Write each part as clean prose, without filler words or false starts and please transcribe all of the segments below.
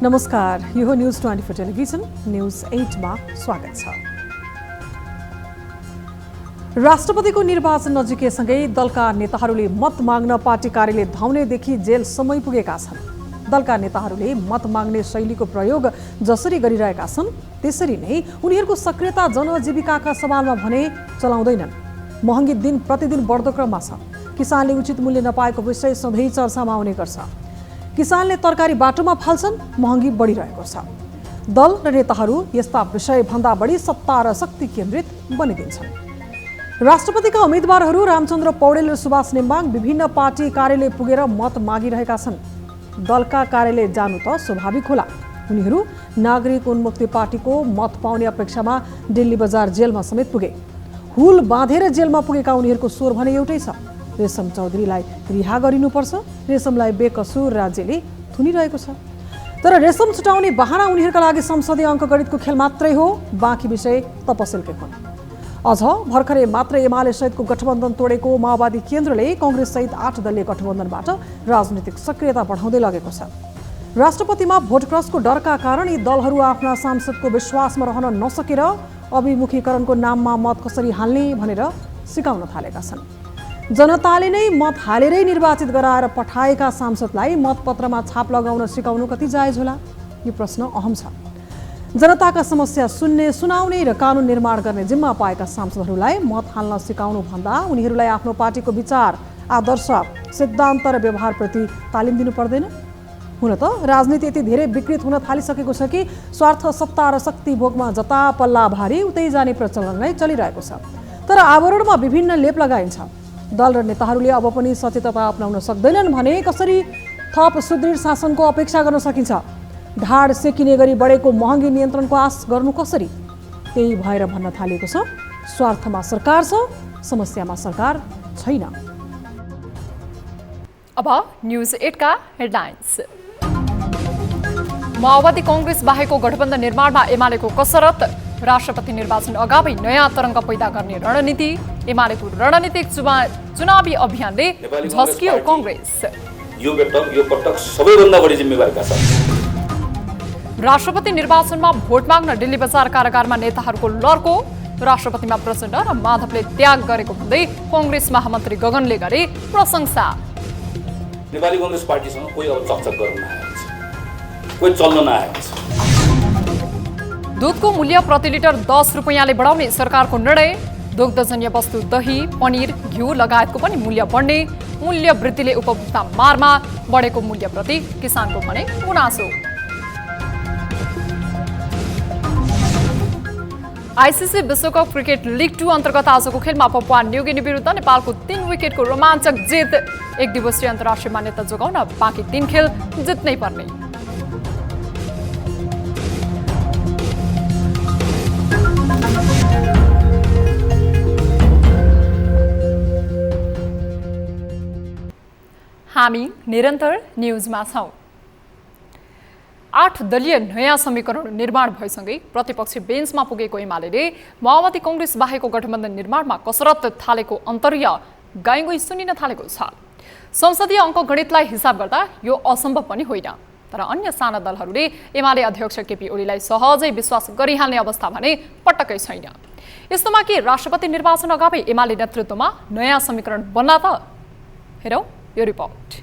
नमस्कार, यो news 24 television news 8 मा स्वागत छ। राष्ट्रपतिको निर्वाचन नजिकैसँगै दलका नेताहरूले मत माग्न पार्टी कार्यालय धाउनेदेखि जेलसम्म पुगेका छन्। दलका नेताहरूले मत माग्ने शैलीको प्रयोग जसरी गरिरहेका छन् त्यसरी नै उनीहरूको सक्रियता जनजीविकाका सवालमा भने चलाउँदैनन्। महँगी दिन प्रतिदिन बढ्दो क्रममा छ। किसानले उचित मूल्य नपाएको विषय सधैँ चर्चामा आउने गर्छ। किसानले तरकारी बाटोमा फाल्छन्, महँगी बढिरहेको छ। दल र नेताहरू यस्ता विषयभन्दा बढी सत्ता र शक्ति केन्द्रित बनिदिन्छन्। राष्ट्रपतिका उम्मेदवारहरू रामचन्द्र पौडेल र सुभाष नेम्बाङ विभिन्न पार्टी कार्यालय पुगेर मत मागिरहेका छन्। दलका कार्यालय जानु त स्वाभाविक होला। उनीहरू नागरिक उन्मुक्ति पार्टीको मत पाउने अपेक्षामा दिल्ली बजार जेलमा समेत पुगे। हुल बाँधेर जेलमा पुगेका उनीहरूको स्वर भने एउटै छ, रेशम चौधरीलाई रिहा गरिनुपर्छ। रेशमलाई बेकसुर राज्यले थुनिरहेको छ। तर रेशम छुटाउने बहाना उनीहरूका लागि संसदीय अङ्कगणितको खेल मात्रै हो, बाँकी विषय तपसिलकै हुन्। अझ भर्खरै मात्र एमाले सहितको गठबन्धन तोडेको माओवादी केन्द्रले काङ्ग्रेस सहित 8 दलीय गठबन्धनबाट राजनीतिक सक्रियता बढाउँदै लगेको छ। राष्ट्रपतिमा भोट क्रसको डरका कारण यी दलहरू आफ्ना सांसदको विश्वासमा रहन नसकेर अभिमुखीकरणको नाममा मत कसरी हाल्ने भनेर सिकाउन थालेका छन्। जनताले नै मत हालेरै निर्वाचित गराएर पठाएका सांसदलाई मतपत्रमा छाप लगाउन सिकाउनु कति जायज होला? यो प्रश्न अहम छ। जनताका समस्या सुन्ने, सुनाउने र कानुन निर्माण गर्ने जिम्मा पाएका सांसदहरूलाई मत हाल्न सिकाउनु भन्दा उनीहरूलाई आफ्नो पार्टीको विचार, आदर्श, सिद्धान्त र व्यवहारप्रति तालिम दिनु पर्दैन? हुन त राजनीति यति धेरै विकृत हुन थालिसकेको छ कि स्वार्थ, सत्ता र शक्ति भोगमा जता पल्ला भारी उतै जाने प्रचलन नै चलिरहेको छ। तर आवरणमा विभिन्न लेप लगाइन्छ। दल र नेताहरूले अब पनि सचेतता अपनाउन सक्दैनन् भने कसरी थप सुदृढ शासनको अपेक्षा गर्न सकिन्छ? ढाड सेकिने गरी बढेको महँगी नियन्त्रणको आश गर्नु कसरी? त्यही भएर भन्न थालिएको छ, स्वार्थमा सरकार छ, समस्यामा सरकार छैन। अब न्यूज 8 का हेडलाइन्स। माओवादी कांग्रेस बाहेकको गठबन्धन निर्माणमा एमालेको कसरत। राष्ट्रपति निर्वाचन अगावै नयाँ तरङ्ग पैदा गर्ने रणनीति। एमालेको रणनीतिक चुनावी अभियानले झस्कियो कांग्रेस। यो पटक सबैभन्दा बढी जिम्मेवारीका छन्। राष्ट्रपति निर्वाचनमा भोट माग्न दिल्ली बजार कारागारमा नेताहरूको लड्को। राष्ट्रपतिमा प्रचण्ड र माधवले त्याग गरेको भन्दै कांग्रेस महामन्त्री गगनले गरे प्रशंसा। नेपाली कांग्रेस पार्टीसँग कोही अब चकचक गर्न नआएको छ, कोही चल्न नआएको छ। दुधको मूल्य प्रति लिटर 10 रुपैयाँले बढाउने सरकारको निर्णय। दुग्धजन्य वस्तु, दही, पनिर, घिउ लगायतको पनि मूल्य बढ्ने। मूल्य वृद्धिले उपभोक्ता मारमा, बढेको मूल्यप्रति किसानको भने गुनासो। आईसीसी विश्वकप क्रिकेट लिग 2 अन्तर्गत आजको खेलमा पपुवा न्युगिनी विरुद्ध नेपालको 3 विकेटको रोमाञ्चक जित। एक दिवसीय अन्तर्राष्ट्रिय मान्यता जोगाउन बाँकी 3 खेल जित्नै पर्ने। हामी निरन्तर न्यूजमा छौं। 8 दलीय नयाँ समीकरण निर्माण भएसँगै प्रतिपक्षी बेन्चमा पुगेको एमालेले माओवादी कांग्रेस बाहेकको गठबन्धन निर्माणमा कसरत थालेको अन्तर्य गाईगुई सुनिन थालेको छ। संसदीय अङ्कगणितलाई हिसाब गर्दा यो असम्भव पनि होइन। तर अन्य साना दलहरूले एमाले अध्यक्ष केपी ओलीलाई सहजै विश्वास गरिहाल्ने अवस्था भने पटक्कै छैन। यस्तोमा के राष्ट्रपति निर्वाचन अगावै एमाले नेतृत्वमा नयाँ समीकरण बन्ला त? हेरौँ यो रिपोर्ट।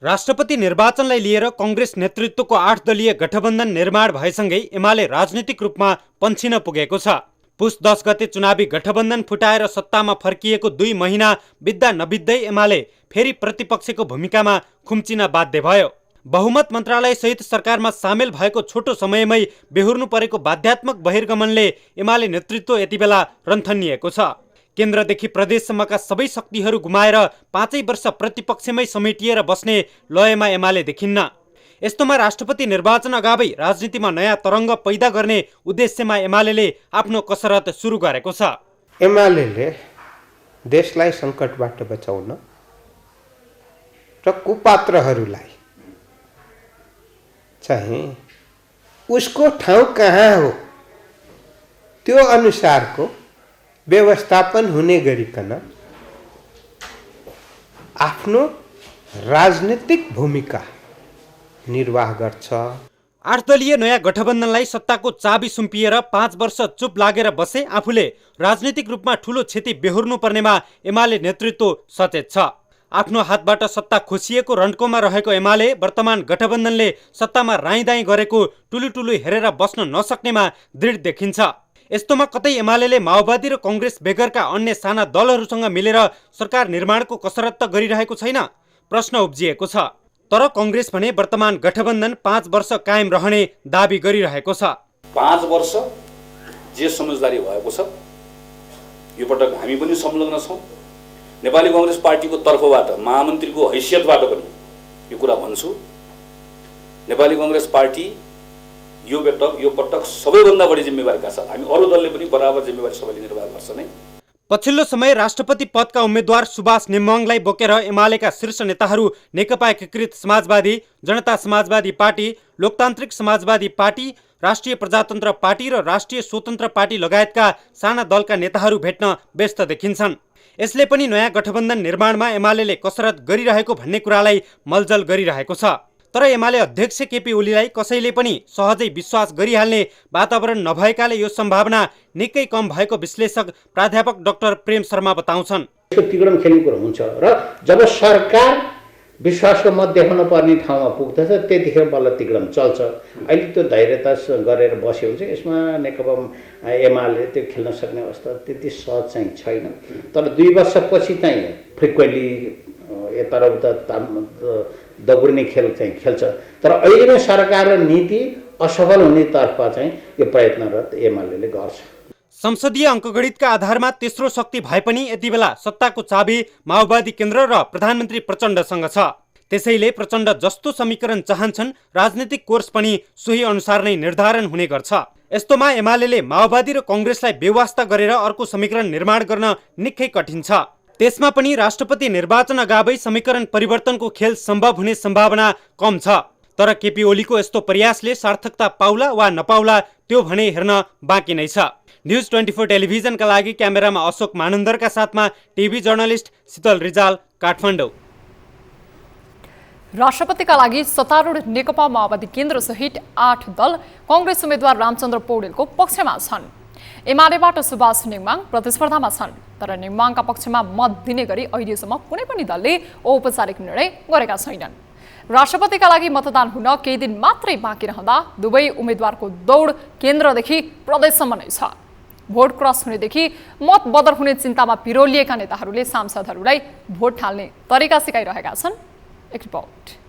राष्ट्रपति निर्वाचनलाई लिएर कांग्रेस नेतृत्वको 8 दलीय गठबन्धन निर्माण भएसँगै एमाले राजनीतिक रूपमा पन्छिन पुगेको छ। पुस 10 गते चुनावी गठबन्धन फुटाएर सत्तामा फर्किएको 2 महिना बित्दा नबित्दै एमाले फेरि प्रतिपक्षको भूमिकामा खुम्चिन बाध्य भयो। बहुमत मन्त्रालय सहित सरकारमा सामेल भएको छोटो समयमै बेहोर्नु परेको बाध्यात्मक बहिर्गमनले एमाले नेतृत्व यति बेला रन्थनिएको छ। केन्द्रदेखि प्रदेशसम्मका सबै शक्तिहरू गुमाएर 5 वर्ष प्रतिपक्षमै समेटिएर बस्ने लयमा एमाले देखिन्न। यस्तोमा राष्ट्रपति निर्वाचन अगावै राजनीतिमा नयाँ तरङ्ग पैदा गर्ने उद्देश्यमा एमाले आफ्नो कसरत सुरु गरेको छ। एमाले देशलाई सङ्कटबाट बचाउन र कुपात्रहरूलाई चाहिँ उसको ठाउँ कहाँ हो त्यो अनुसारको व्यवस्थापन हुने गरिकन आफ्नो राजनीतिक भूमिका निर्वाह गर्छ। 8 दलीय नयाँ गठबन्धनलाई सत्ताको चाबी सुम्पिएर 5 वर्ष चुप लागेर बसे आफूले राजनीतिक रूपमा ठूलो क्षति बेहोर्नु पर्नेमा एमाले नेतृत्व सचेत छ। आफ्नो हातबाट सत्ता खोसिएको रन्कोमा रहेको एमाले वर्तमान गठबन्धनले सत्तामा राईदाई गरेको टुलुटुलु हेरेर बस्न नसक्नेमा दृढ देखिन्छ। यस्तोमा कतै एमाले माओवादी र कङ्ग्रेस बेगरका अन्य साना दलहरूसँग मिलेर सरकार निर्माणको कसरत त गरिरहेको छैन, प्रश्न उब्जिएको छ। तर कङ्ग्रेस भने वर्तमान गठबन्धन 5 वर्ष कायम रहने दाबी गरिरहेको छ। 5 वर्ष जे समझदारी भएको छ यो पटक हामी पनि संलग्न छौँ। नेपाली कांग्रेस पार्टीको तर्फबाट महामन्त्रीको हैसियतबाट पनि यो कुरा भन्छु, नेपाली कांग्रेस पार्टी यो पटक सबैभन्दा बढी जिम्मेवारीका साथ हामी अरू दलले पनि बराबर जिम्मेवारी सबैले निर्वाह गर्छ नै। पछिल्लो समय राष्ट्रपति पदका उम्मेद्वार सुभाष नेम्बाङलाई बोकेर एमालेका शीर्ष नेताहरू नेकपा एकीकृत समाजवादी, जनता समाजवादी पार्टी, लोकतान्त्रिक समाजवादी पार्टी, राष्ट्रिय प्रजातन्त्र पार्टी र राष्ट्रिय स्वतन्त्र पार्टी लगायतका साना दलका नेताहरू भेट्न व्यस्त देखिन्छन्। यसले पनि नयाँ गठबन्धन निर्माणमा एमाले कसरत गरिरहेको भन्ने कुरालाई मलजल गरिरहेको छ। तर एमाले अध्यक्ष केपी ओलीलाई कसैले पनि सहजै विश्वास गरिहाल्ने वातावरण नभएकाले यो सम्भावना निकै कम भएको विश्लेषक प्राध्यापक डाक्टर प्रेम शर्मा बताउँछन्। तिगडम खेल्ने कुरो हुन्छ र जब सरकार विश्वासको मत देखाउन पर्ने ठाउँमा पुग्दछ त्यतिखेर बल्ल तिगडम चल्छ। अहिले त्यो धैर्यता गरेर बस्यो भने चाहिँ यसमा नेकपा एमाले त्यो खेल्न सक्ने अवस्था त्यति सहज चाहिँ छैन। तर 2 वर्षपछि चाहिँ फ्रिक्वेन्टली यताउता दगुर्ने खेल चाहिँ खेल्छ। तर अहिले नै सरकार र नीति असफल हुनेतर्फ चाहिँ यो प्रयत्नरत एमाले गर्छ। संसदीय अङ्कगणितका आधारमा तेस्रो शक्ति भए पनि यति बेला सत्ताको चाबी माओवादी केन्द्र र प्रधानमन्त्री प्रचण्डसँग छ। त्यसैले प्रचण्ड जस्तो समीकरण चाहन्छन् राजनीतिक कोर्स पनि सोही अनुसार नै निर्धारण हुने गर्छ। यस्तोमा एमाले माओवादी र कङ्ग्रेसलाई बेवास्ता गरेर अर्को समीकरण निर्माण गर्न निकै कठिन छ। त्यसमा पनि राष्ट्रपति निर्वाचन अगावै समीकरण परिवर्तनको खेल सम्भव हुने सम्भावना कम छ। तर केपी ओलीको यस्तो प्रयासले सार्थकता पाउला वा नपाउला त्यो भने हेर्न बाँकी नै छ। न्युज 24 टेलिभिजनका लागि क्यामेरामा अशोक मानन्दरका साथमा टिभी जर्नलिस्ट शीतल रिजाल, काठमाडौँ। राष्ट्रपतिका लागि सत्तारूढ नेकपा माओवादी केन्द्र सहित 8 दल कङ्ग्रेस उम्मेद्वार रामचन्द्र पौडेलको पक्षमा छन्। एमालेबाट सुभाष नेम्बाङ प्रतिस्पर्धामा छन्। तर नेम्बाङका पक्षमा मत दिने गरी अहिलेसम्म कुनै पनि दलले औपचारिक निर्णय गरेका छैनन्। राष्ट्रपतिका लागि मतदान हुन केही दिन मात्रै बाँकी रहँदा दुवै उम्मेद्वारको दौड केन्द्रदेखि प्रदेशसम्म नै छ। भोट क्रस हुनेदेखि मत बदर हुने चिन्तामा पिरोलिएका नेताहरूले सांसदहरूलाई भोट हाल्ने तरिका सिकाइरहेका छन्। एक रिपोर्ट।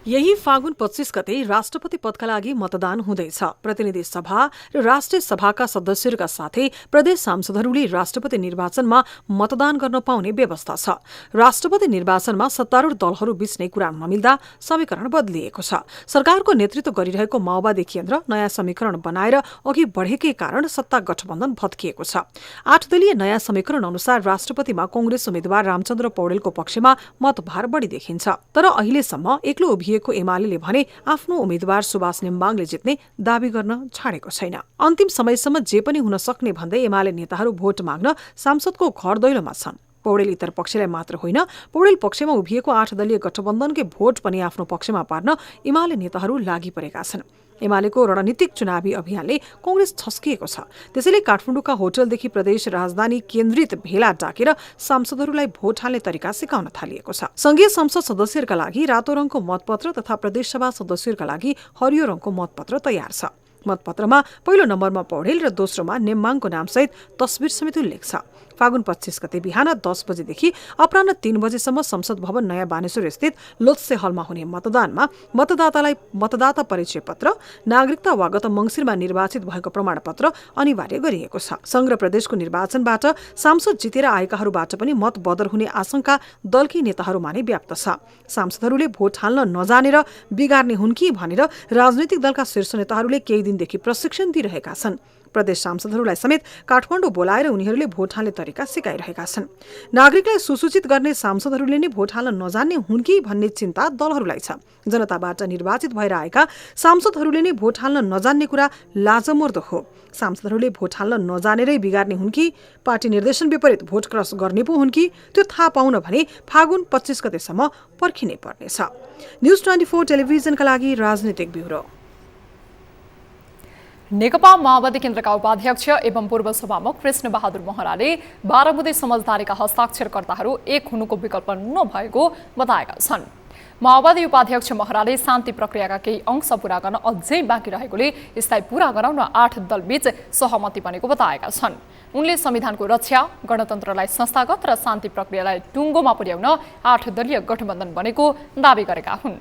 यही फागुन 25 गते राष्ट्रपति पदका लागि मतदान हुँदैछ। प्रतिनिधि सभा र राष्ट्रिय सभाका सदस्यहरूका साथै प्रदेश सांसदहरूले राष्ट्रपति निर्वाचनमा मतदान गर्न पाउने व्यवस्था छ। राष्ट्रपति निर्वाचनमा सत्तारूढ दलहरू बीच नै कुरा नमिल्दा समीकरण बदलिएको छ। सरकारको नेतृत्व गरिरहेको माओवादी केन्द्र नयाँ समीकरण बनाएर अघि बढेकै कारण सत्ता गठबन्धन भत्किएको छ। 8 दलीय नयाँ समीकरण अनुसार राष्ट्रपतिमा कङ्ग्रेस उम्मेद्वार रामचन्द्र पौडेलको पक्षमा मतभार बढी देखिन्छ। तर अहिलेसम्म एक्लो उभिएको एमाले भने आफ्नो उम्मेद्वार सुभाष नेम्बाङले जित्ने दावी गर्न छाडेको छैन। अन्तिम समयसम्म जे पनि हुन सक्ने भन्दै एमाले नेताहरू भोट माग्न सांसदको घर दैलोमा छन्। पौडेल इतर पक्षलाई मात्र होइन, पौडेल पक्षमा उभिएको 8 दलीय गठबन्धनकै भोट पनि आफ्नो पक्षमा पार्न एमाले नेताहरू लागि परेका छन्। एमालेको रणनीतिक चुनावी अभियानले कङ्ग्रेस छस्किएको छ। त्यसैले काठमाडौँका होटलदेखि प्रदेश राजधानी केन्द्रित भेला डाकेर सांसदहरूलाई भोट हाल्ने तरिका सिकाउन थालिएको छ। संघीय संसद सदस्यहरूका लागि रातो रङको मतपत्र तथा प्रदेशसभा सदस्यहरूका लागि हरियो रङको मतपत्र तयार छ। मतपत्रमा पहिलो नम्बरमा पौडेल र दोस्रोमा नेम्बाङको नामसहित तस्बिर समेत उल्लेख छ। फागुन 25 गते बिहान 10 बजेदेखि अपराह्न 3 बजेसम्म संसद भवन नयाँ बानेश्वर स्थित लोत्से हलमा हुने मतदानमा मतदातालाई मतदाता परिचय पत्र, नागरिकता वा गत मङ्सिरमा निर्वाचित भएको प्रमाणपत्र अनिवार्य गरिएको छ। संघ र प्रदेशको निर्वाचनबाट सांसद जितेर आएकाहरूबाट पनि मत बदर हुने आशंका दलकी नेताहरूमा नै व्याप्त छ। सांसदहरूले भोट हाल्न नजानेर बिगार्ने हुन् कि भनेर राजनैतिक दलका शीर्ष नेताहरूले केही दिनदेखि प्रशिक्षण दिइरहेका छन्। प्रदेश सांसदहरूलाई समेत काठमाडौँ बोलाएर उनीहरूले भोट हाल्ने तरिका सिकाइरहेका छन्। नागरिकलाई सुसूचित गर्ने सांसदहरूले नै भोट हाल्न नजान्ने हुन् कि भन्ने चिन्ता दलहरूलाई छ। जनताबाट निर्वाचित भएर आएका सांसदहरूले नै भोट हाल्न नजान्ने कुरा लाजमर्दो हो। सांसदहरूले भोट हाल्न नजानेरै बिगार्ने हुन् कि पार्टी निर्देशन विपरीत भोट क्रस गर्ने पो हुन् कि त्यो थाहा पाउन भने फागुन 25 गतेसम्म पर्खिनै पर्नेछ। न्युज 24 टेलिभिजनका लागि राजनीतिक ब्युरो। नेकपा माओवादी केन्द्रका उपाध्यक्ष एवं पूर्व सभामुख कृष्ण बहादुर महराले 12 बुँदे समझदारीका हस्ताक्षरकर्ताहरू एक हुनुको विकल्प नभएको बताएका छन्। माओवादी उपाध्यक्ष महराले शान्ति प्रक्रियाका केही अंश पूरा गर्न अझै बाँकी रहेकोले यसलाई पूरा गराउन 8 दलबीच सहमति बनेको बताएका छन्। उनले संविधानको रक्षा, गणतन्त्रलाई संस्थागत र शान्ति प्रक्रियालाई टुङ्गोमा पुर्याउन 8 दलीय गठबन्धन बनेको दावी गरेका हुन्।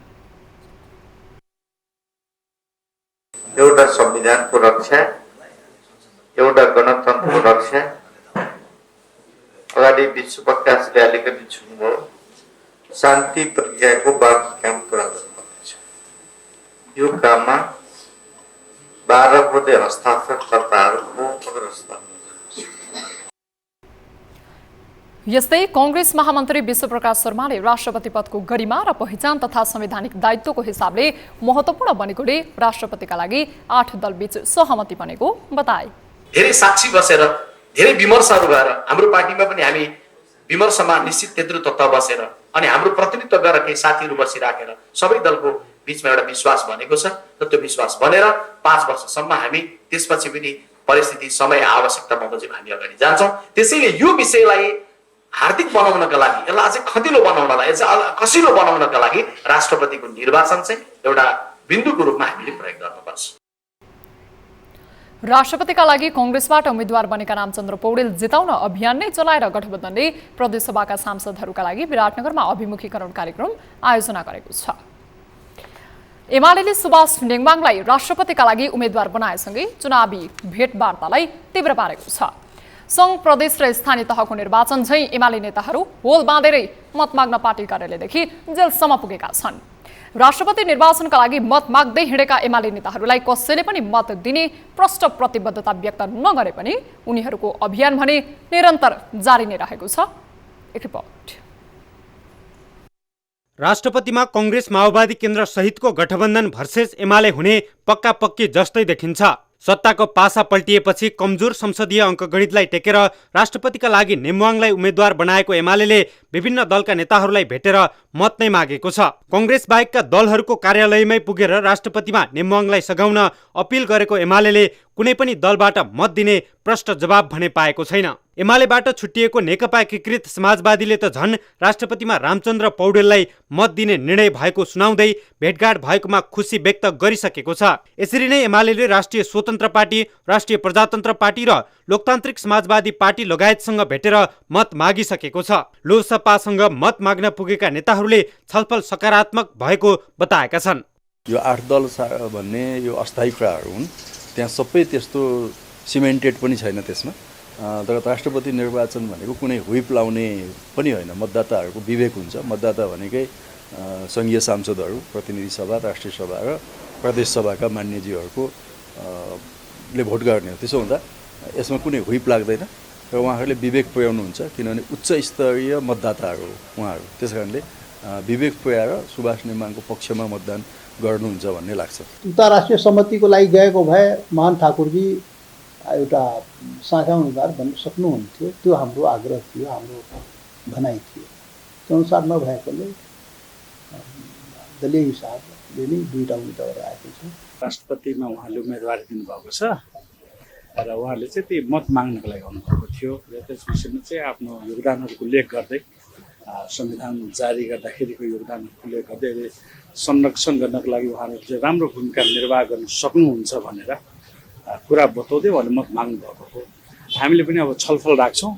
एउटा संविधानको रक्षा, एउटा गणतन्त्रको रक्षा, अगाडि विश्व प्रकाशले अलिकति छुनुभयो, शान्ति प्रक्रियाको बाँकी काम पुरा गर्नुपर्नेछ। यो काममा 12 बुँदे हस्ताक्षरकर्ताहरूको अग्रस्थान। यस्तै कांग्रेस महामन्त्री विश्वप्रकाश शर्माले राष्ट्रपति पदको गरिमा र पहिचान तथा संवैधानिक दायित्वको हिसाबले महत्त्वपूर्ण बनेकोले राष्ट्रपतिका लागि 8 दलबीच सहमति बनेको बताए। धेरै साक्षी बसेर, धेरै विमर्शहरू भएर हाम्रो पार्टीमा पनि हामी विमर्शमा निश्चित नेतृत्व बसेर अनि हाम्रो प्रतिनिधित्व गरेर केही साथीहरू बसिराखेर सबै दलको बीचमा एउटा विश्वास बनेको छ र त्यो विश्वास बनेर 5 वर्षसम्म हामी त्यसपछि पनि परिस्थिति, समय, आवश्यकता बमोजिम हामी अगाडि जान्छौँ। त्यसैले यो विषयलाई हार्दिक बनाउनका लागि, यसलाई अझै खतिलो बनाउनलाई, अझै कसिलो बनाउनका लागि राष्ट्रपतिको निर्वाचन चाहिँ एउटा बिन्दुको रूपमा हामीले प्रयोग गर्नुपर्छ। राष्ट्रपतिका लागि कांग्रेसबाट उम्मेद्वार बनेका रामचन्द्र पौडेल जिताउन अभियान नै चलाएर गठबन्धनले प्रदेशसभाका सांसदहरूका लागि विराटनगरमा अभिमुखीकरण कार्यक्रम आयोजना गरेको छ। एमाले सुभाष नेङमाङलाई राष्ट्रपतिका लागि उम्मेद्वार बनाएसँगै चुनावी भेटवार्तालाई तीव्र पारेको छ। संघ, प्रदेश र स्थानीय तहको निर्वाचन झैं एमाले नेताहरू होल बाँधेरै मत माग्न पार्टी कार्यालयदेखि जेलसम्म पुगेका छन्। राष्ट्रपति निर्वाचनका लागि मत माग्दै हिँडेका एमाले नेताहरूलाई कसैले पनि मत दिने प्रष्ट प्रतिबद्धता व्यक्त नगरे पनि उनीहरूको अभियान भने निरन्तर जारी नै रहेको छ। एक रिपोर्ट। राष्ट्रपतिमा कांग्रेस माओवादी केन्द्र सहितको गठबन्धन भर्सेस एमाले हुने पक्का पक्की जस्तै देखिन्छ। सत्ताको पासा पल्टिएपछि कमजोर संसदीय अङ्कगणितलाई टेकेर राष्ट्रपतिका लागि नेमवाङलाई उम्मेद्वार बनाएको एमाले विभिन्न दलका नेताहरूलाई भेटेर मत नै मागेको छ। कांग्रेस बाहेकका दलहरूको कार्यालयमै पुगेर राष्ट्रपतिमा नेमवाङलाई सघाउन अपिल गरेको एमाले कुनै पनि दलबाट मत दिने प्रष्ट जवाब भने पाएको छैन। एमालेबाट छुट्टिएको नेकपा एकीकृत समाजवादीले त झन् राष्ट्रपतिमा रामचन्द्र पौडेललाई मत दिने निर्णय भएको सुनाउँदै भेटघाट भएकोमा खुसी व्यक्त गरिसकेको छ। यसरी नै एमाले राष्ट्रिय स्वतन्त्र पार्टी, राष्ट्रिय प्रजातन्त्र पार्टी र लोकतान्त्रिक समाजवादी पार्टी लगायतसँग भेटेर मत मागिसकेको छ। लोकसभासँग मत माग्न पुगेका नेताहरूले छलफल सकारात्मक भएको बताएका छन्। यो 8 दल भन्ने यो अस्थायी कुराहरू हुन्, त्यहाँ सबै त्यस्तो सिमेन्टेड पनि छैन त्यसमा। तर राष्ट्रपति निर्वाचन भनेको कुनै हुइप लाउने पनि होइन, मतदाताहरूको विवेक हुन्छ। मतदाता भनेकै सङ्घीय सांसदहरू, प्रतिनिधि सभा, राष्ट्रिय सभा र प्रदेश सभाका मान्यज्यूहरूको ले भोट गर्ने हो। त्यसो हुँदा यसमा कुनै हुइप लाग्दैन र उहाँहरूले विवेक पुर्याउनुहुन्छ, किनभने उच्च स्तरीय मतदाताहरू उहाँहरू। त्यस कारणले विवेक पुर्याएर सुभाष नेमाङको पक्षमा मतदान गर्नुहुन्छ भन्ने लाग्छ। अन्तर्राष्ट्रिय सम्मतिको लागि गएको भए महान ठाकुरजी एउटा साझा उम्मेदवार बन्न सक्नुहुन्थ्यो। त्यो हाम्रो आग्रह थियो, हाम्रो भनाइ थियो। त्यो अनुसार नभएकोले दलीय हिसाबले नै 2टा उम्मेदवार आएको छ। राष्ट्रपतिमा उहाँले उम्मेदवारी दिनुभएको छ र उहाँले चाहिँ ती मत माग्नको लागि आउनुभएको थियो र त्यस विषयमा चाहिँ आफ्नो योगदानहरूको उल्लेख गर्दै संविधान जारी गर्दाखेरिको योगदानहरूको उल्लेख गर्दै संरक्षण गर्नको लागि उहाँले चाहिँ राम्रो भूमिका निर्वाह गर्न सक्नुहुन्छ भनेर कुरा बताउँदै उहाँले मत माग्नु भएको हो। हामीले पनि अब छलफल राख्छौँ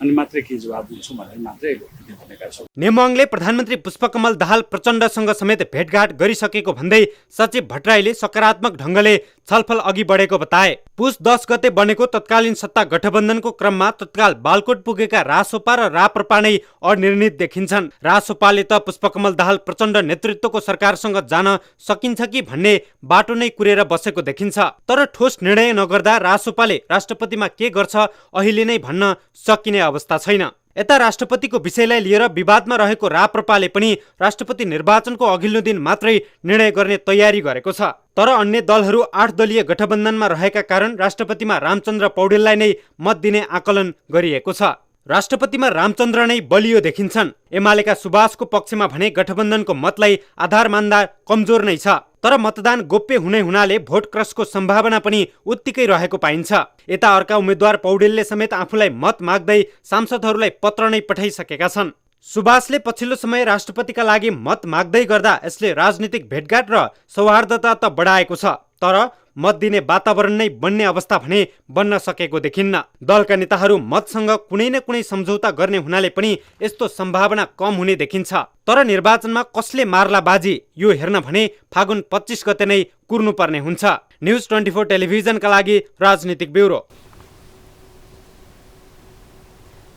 अनि मात्रै के जवाब दिन्छु भनेर मात्रै भनेका छौँ। नेमुवाङले प्रधानमन्त्री पुष्पकमल दाहाल प्रचण्डसँग समेत भेटघाट गरिसकेको भन्दै सचिव भट्टराईले सकारात्मक ढङ्गले छलफल अघि बढेको बताए। पुस 10 गते बनेको तत्कालीन सत्ता गठबन्धनको क्रममा तत्काल बालकोट पुगेका रासोपा र राप्रपा नै अनिर्णित देखिन्छन्। रासोपाले त पुष्पकमल दाहाल प्रचण्ड नेतृत्वको सरकारसँग जान सकिन्छ कि भन्ने बाटो नै कुरेर बसेको देखिन्छ। तर ठोस निर्णय नगर्दा रासोपाले राष्ट्रपतिमा के गर्छ अहिले नै भन्न सकिने अवस्था छैन। यता राष्ट्रपतिको विषयलाई लिएर विवादमा रहेको राप्रपाले पनि राष्ट्रपति निर्वाचनको अघिल्लो दिन मात्रै निर्णय गर्ने तयारी गरेको छ। तर अन्य दलहरू 8 दलीय गठबन्धनमा रहेका कारण राष्ट्रपतिमा रामचन्द्र पौडेललाई नै मत दिने आकलन गरिएको छ। राष्ट्रपतिमा रामचन्द्र नै बलियो देखिन्छन्। एमालेका सुभाषको पक्षमा भने गठबन्धनको मतलाई आधार मान्दा कमजोर नै छ। तर मतदान गोप्य हुने हुनाले भोट क्रसको सम्भावना पनि उत्तिकै रहेको पाइन्छ। यता अर्का उम्मेद्वार पौडेलले समेत आफूलाई मत माग्दै सांसदहरूलाई पत्र नै पठाइसकेका छन्। सुभाषले पछिल्लो समय राष्ट्रपतिका लागि मत माग्दै गर्दा यसले राजनीतिक भेटघाट र सौहार्दता त बढाएको छ, तर मत दिने वातावरण नै बन्ने अवस्था भने बन्न सकेको देखिन्न। दलका नेताहरू मतसँग कुनै न कुनै सम्झौता गर्ने हुनाले पनि यस्तो सम्भावना कम हुने देखिन्छ। तर निर्वाचनमा कसले मार्ला बाजी यो हेर्न भने फागुन 25 गते नै कुर्नुपर्ने हुन्छ। न्युज 24 टेलिभिजनका लागि राजनीतिक ब्युरो।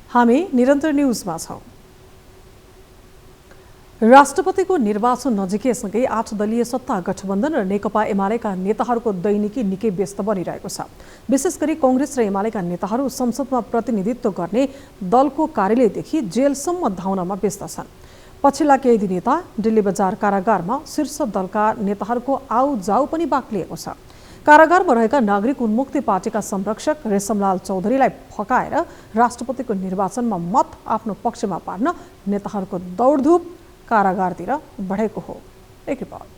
हामी निरन्तर न्युजमा छौँ। राष्ट्रपतिको निर्वाचन नजिकैसँगै 8 दलीय सत्ता गठबन्धन र नेकपा एमालेका नेताहरूको दैनिकी निकै व्यस्त बनिरहेको छ। विशेष गरी कांग्रेस र एमालेका नेताहरू संसदमा प्रतिनिधित्व गर्ने दलको कार्यालयदेखि जेलसम्म धाउनमा व्यस्त छन्। पछिल्ला केही दिन यता दिल्ली बजार कारागारमा शीर्ष दलका नेताहरूको आउ जाउ पनि बाक्लिएको छ। कारागारमा रहेका नागरिक उन्मुक्ति पार्टीका संरक्षक रेशमलाल चौधरीलाई फकाएर राष्ट्रपतिको निर्वाचनमा मत आफ्नो पक्षमा पार्न नेताहरूको दौडधुप कारागारतिर बढेको हो। एक रिपोर्ट।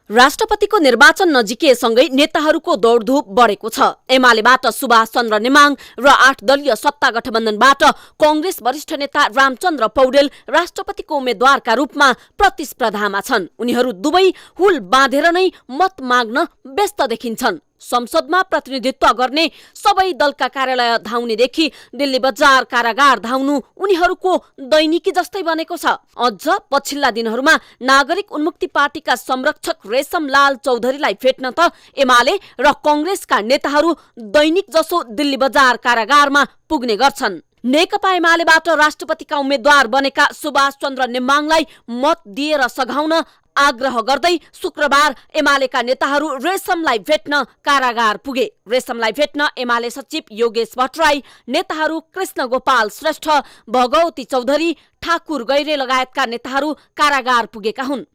राष्ट्रपतिको निर्वाचन नजिकैसँगै नेताहरूको दौडधुप बढेको छ। एमालेबाट सुभाष चन्द्र नेमाङ र 8 दलीय सत्ता गठबन्धनबाट कांग्रेस वरिष्ठ नेता रामचन्द्र पौडेल राष्ट्रपतिको उम्मेद्वारका रूपमा प्रतिस्पर्धामा छन्। उनीहरू दुवै हुल बाँधेर नै मत माग्न व्यस्त देखिन्छन्। संसदमा प्रतिनिधित्व गर्ने सबै दलका कार्यालय धाउनेदेखि दिल्ली बजार कारागार धाउनु उनीहरूको दैनिकी जस्तै बनेको छ। अझ पछिल्ला दिनहरूमा नागरिक उन्मुक्ति पार्टीका संरक्षक रेशमलाल चौधरीलाई भेट्न त एमाले र कांग्रेसका नेताहरू दैनिक जसो दिल्ली बजार कारागारमा पुग्ने गर्छन्। नेकपा एमालेबाट राष्ट्रपतिका उम्मेद्वार बनेका सुभाष चन्द्र नेमाङलाई मत दिएर सघाउन आग्रह गर्दै शुक्रबार एमालेका नेताहरू रेशमलाई भेट्न कारागार पुगे। रेशमलाई भेट्न एमाले सचिव योगेश भट्टराई, नेताहरू कृष्ण गोपाल श्रेष्ठ, भगवती चौधरी, ठाकुर गैरे लगायतका नेताहरू कारागार पुगेका हुन्।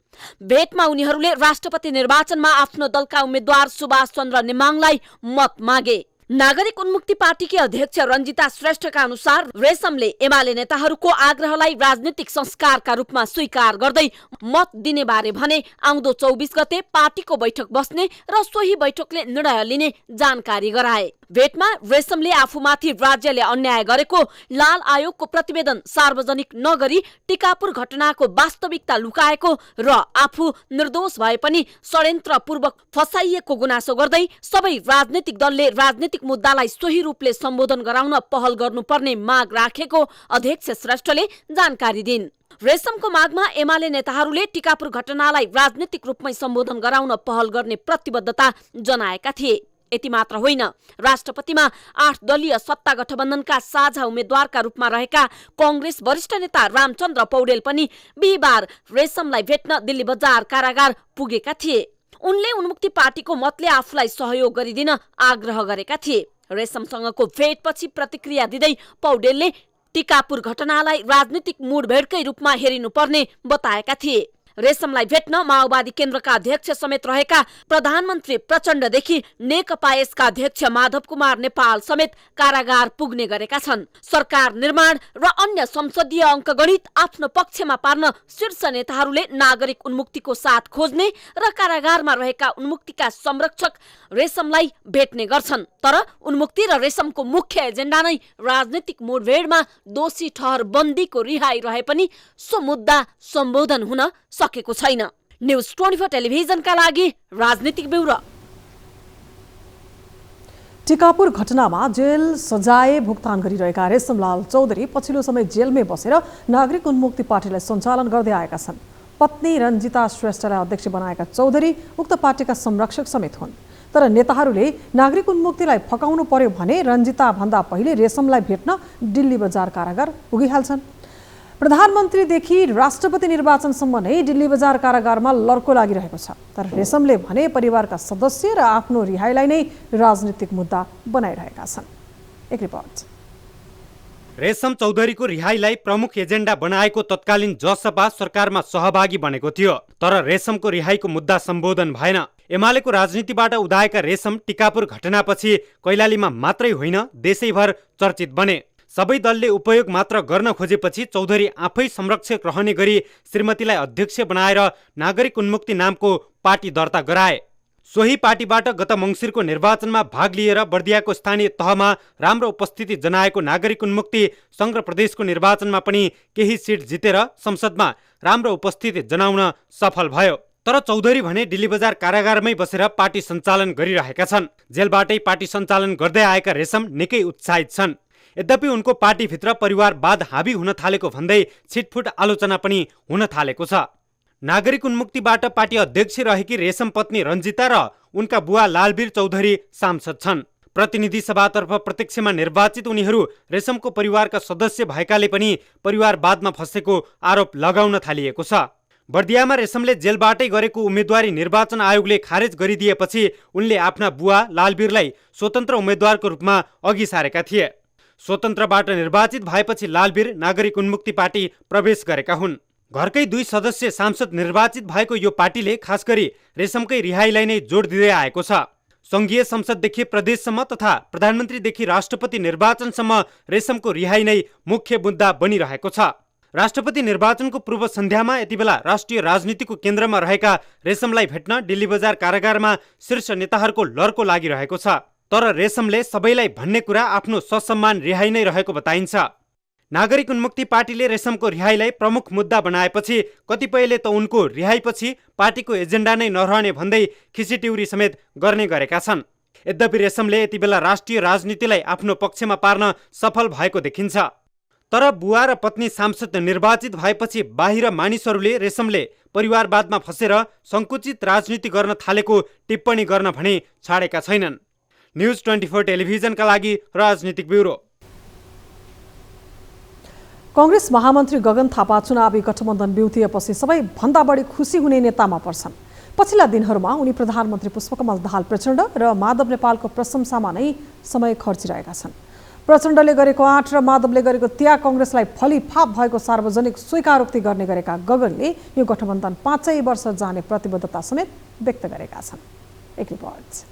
भेटमा उनीहरूले राष्ट्रपति निर्वाचनमा आफ्नो दलका उम्मेद्वार सुभाष चन्द्र नेमाङलाई मत मागे। नागरिक उन्मुक्ति पार्टीकी अध्यक्ष रञ्जिता श्रेष्ठका अनुसार रेशमले एमाले नेताहरूको आग्रहलाई राजनीतिक संस्कारका रूपमा स्वीकार गर्दै मत दिने बारे भने आउँदो 24 गते पार्टीको बैठक बस्ने र सोही बैठकले निर्णय लिने जानकारी गराए। भेटमा रेशमले आफूमाथि राज्यले अन्याय गरेको, लाल आयोगको प्रतिवेदन सार्वजनिक नगरी टिकापुर घटनाको वास्तविकता लुकाएको र आफू निर्दोष भए पनि षड्यन्त्रपूर्वक फसाइएको गुनासो गर्दै सबै राजनीतिक दलले राजनीतिक मुद्दालाई सही रूपले सम्बोधन गराउन पहल गर्नुपर्ने माग राखेको अध्यक्ष श्रेष्ठले जानकारी दिइन्। रेशमको मागमा एमाले नेताहरूले टिकापुर घटनालाई राजनीतिक रूपमै सम्बोधन गराउन पहल गर्ने प्रतिबद्धता जनाएका थिए। यति मात्र होइन, राष्ट्रपतिमा 8 दलीय सत्ता गठबन्धनका साझा उम्मेद्वारका रूपमा रहेका कांग्रेस वरिष्ठ नेता रामचन्द्र पौडेल पनि बिहिबार रेशमलाई भेट्न दिल्ली बजार कारागार पुगेका थिए। उनले उन्मुक्ति पार्टीको मतले आफूलाई सहयोग गरिदिन आग्रह गरेका थिए। रेशमसँगको भेटपछि प्रतिक्रिया दिँदै पौडेलले टिकापुर घटनालाई राजनीतिक मुडभेडकै रूपमा हेरिनुपर्ने बताएका थिए। रेशमलाई भेट्न माओवादी केन्द्रका अध्यक्ष समेत रहेका प्रधानमन्त्री प्रचण्डदेखि नेकपा यसका अध्यक्ष माधव कुमार नेपाल समेत कारागार पुग्ने गरेका छन्। सरकार निर्माण र अन्य संसदीय अङ्कगणित आफ्नो पक्षमा पार्न शीर्ष नेताहरूले नागरिक उन्मुक्तिको साथ खोज्ने र कारागारमा रहेका उन्मुक्तिका संरक्षक रेशमलाई भेट्ने गर्छन्। तर उन्मुक्ति र रेशमको मुख्य एजेन्डा नै राजनीतिक मुडभेडमा दोषी ठहर बन्दीको रिहाई रहे पनि सो मुद्दा सम्बोधन हुन सकेको छैन। न्युज 24 टेलिभिजनका लागि राजनीतिक ब्युरो। टिकापुर घटनामा जेल सजाय भुक्तान गरिरहेका रेशमलाल चौधरी पछिल्लो समय जेलमै बसेर नागरिक उन्मुक्ति पार्टीलाई सञ्चालन गर्दै आएका छन्। पत्नी रञ्जिता श्रेष्ठलाई अध्यक्ष बनाएका चौधरी उक्त पार्टीका संरक्षक समेत हुन्। तर नेताहरूले नागरिक उन्मुक्तिलाई फकाउनु पर्यो भने रञ्जिता भन्दा पहिले रेशमलाई भेट्न दिल्ली बजार कारागार पुगिहाल्छन्। प्रधानमन्त्रीदेखि राष्ट्रपति निर्वाचनसम्म नै दिल्ली बजार कारागारमा लर्को लागिरहेको छ। तर रेशमले भने परिवारका सदस्य र आफ्नो रिहाईलाई नै राजनीतिक मुद्दा बनाइरहेका छन्। एक रिपोर्ट। रेशम चौधरीको रिहाईलाई प्रमुख एजेन्डा बनाएको तत्कालीन जसपा सरकारमा सहभागी बनेको थियो। तर रेशमको रिहाईको मुद्दा सम्बोधन भएन। एमालेको राजनीतिबाट उदाएका रेशम टिकापुर घटनापछि कैलालीमा मात्रै होइन देशैभर चर्चित बने। सबै दलले उपयोग मात्र गर्न खोजेपछि चौधरी आफै संरक्षक रहने गरी श्रीमतीलाई अध्यक्ष बनाएर नागरिक उन्मुक्ति नामको पार्टी दर्ता गराए। सोही पार्टीबाट गत मङ्सिरको निर्वाचनमा भाग लिएर बर्दियाको स्थानीय तहमा राम्रो उपस्थिति जनाएको नागरिक उन्मुक्ति सङ्घ प्रदेशको निर्वाचनमा पनि केही सिट जितेर संसदमा राम्रो उपस्थिति जनाउन सफल भयो। तर चौधरी भने दिल्ली बजार कारागारमै बसेर पार्टी सञ्चालन गरिरहेका छन्। जेलबाटै पार्टी सञ्चालन गर्दै आएका रेशम निकै उत्साहित छन्। यद्यपि उनको पार्टीभित्र परिवारवाद हाबी हुन थालेको भन्दै छिटफुट आलोचना पनि हुन थालेको छ। नागरिक उन्मुक्तिबाट पार्टी अध्यक्ष रहेकी रेशम पत्नी रञ्जिता र उनका बुवा लालवीर चौधरी सांसद छन्। प्रतिनिधि सभातर्फ प्रत्यक्षमा निर्वाचित उनीहरू रेशमको परिवारका सदस्य भएकाले पनि परिवारवादमा फँसेको आरोप लगाउन थालिएको छ। बर्दियामा रेशमले जेलबाटै गरेको उम्मेदवारी निर्वाचन आयोगले खारेज गरिदिएपछि उनले आफ्ना बुवा लालवीरलाई स्वतन्त्र उम्मेद्वारको रूपमा अघि सारेका थिए। स्वतन्त्रबाट निर्वाचित भएपछि लालवीर नागरिक उन्मुक्ति पार्टी प्रवेश गरेका हुन्। घरकै 2 सदस्य सांसद निर्वाचित भएको यो पार्टीले खास गरी रेशमकै रिहाईलाई नै जोड दिँदै आएको छ। संघीय संसददेखि प्रदेशसम्म तथा प्रधानमन्त्रीदेखि राष्ट्रपति निर्वाचनसम्म रेशमको रिहाई नै मुख्य मुद्दा बनिरहेको छ। राष्ट्रपति निर्वाचनको पूर्व सन्ध्यामा यति बेला राष्ट्रिय राजनीतिको केन्द्रमा रहेका रेशमलाई भेट्न दिल्ली बजार कारागारमा शीर्ष नेताहरूको लर्को लागिरहेको छ। तर रेशमले सबैलाई भन्ने कुरा आफ्नो ससम्मान रिहाई नै रहेको बताइन्छ। नागरिक उन्मुक्ति पार्टीले रेशमको रिहाईलाई प्रमुख मुद्दा बनाएपछि कतिपयले त उनको रिहाईपछि पार्टीको एजेन्डा नै नरहने भन्दै खिचिटिउरी समेत गर्ने गरेका छन्। यद्यपि रेशमले यति बेला राष्ट्रिय राजनीतिलाई आफ्नो पक्षमा पार्न सफल भएको देखिन्छ। तर बुवा र पत्नी सांसद निर्वाचित भएपछि बाहिर मानिसहरूले रेशमले परिवारवादमा फँसेर सङ्कुचित राजनीति गर्न थालेको टिप्पणी गर्न भने छाडेका छैनन्। न्युज 24 टेलिभिजनका लागि राजनीतिक ब्युरो। कांग्रेस महामन्त्री गगन थापा चुनावी गठबन्धन बिउतिएपछि सबैभन्दा बढी खुसी हुने नेतामा पर्छन्। पछिल्ला दिनहरूमा उनी प्रधानमन्त्री पुष्पकमल दाहाल प्रचण्ड र माधव नेपालको प्रशंसामा नै समय खर्चिरहेका छन्। प्रचण्डले गरेको आँट र माधवले गरेको त्याग कांग्रेसलाई फलिफाप भएको सार्वजनिक स्वीकारोक्ति गर्ने गरेका गगनले यो गठबन्धन 5 वर्ष जाने प्रतिबद्धता समेत व्यक्त गरेका छन्। एक रिपोर्ट।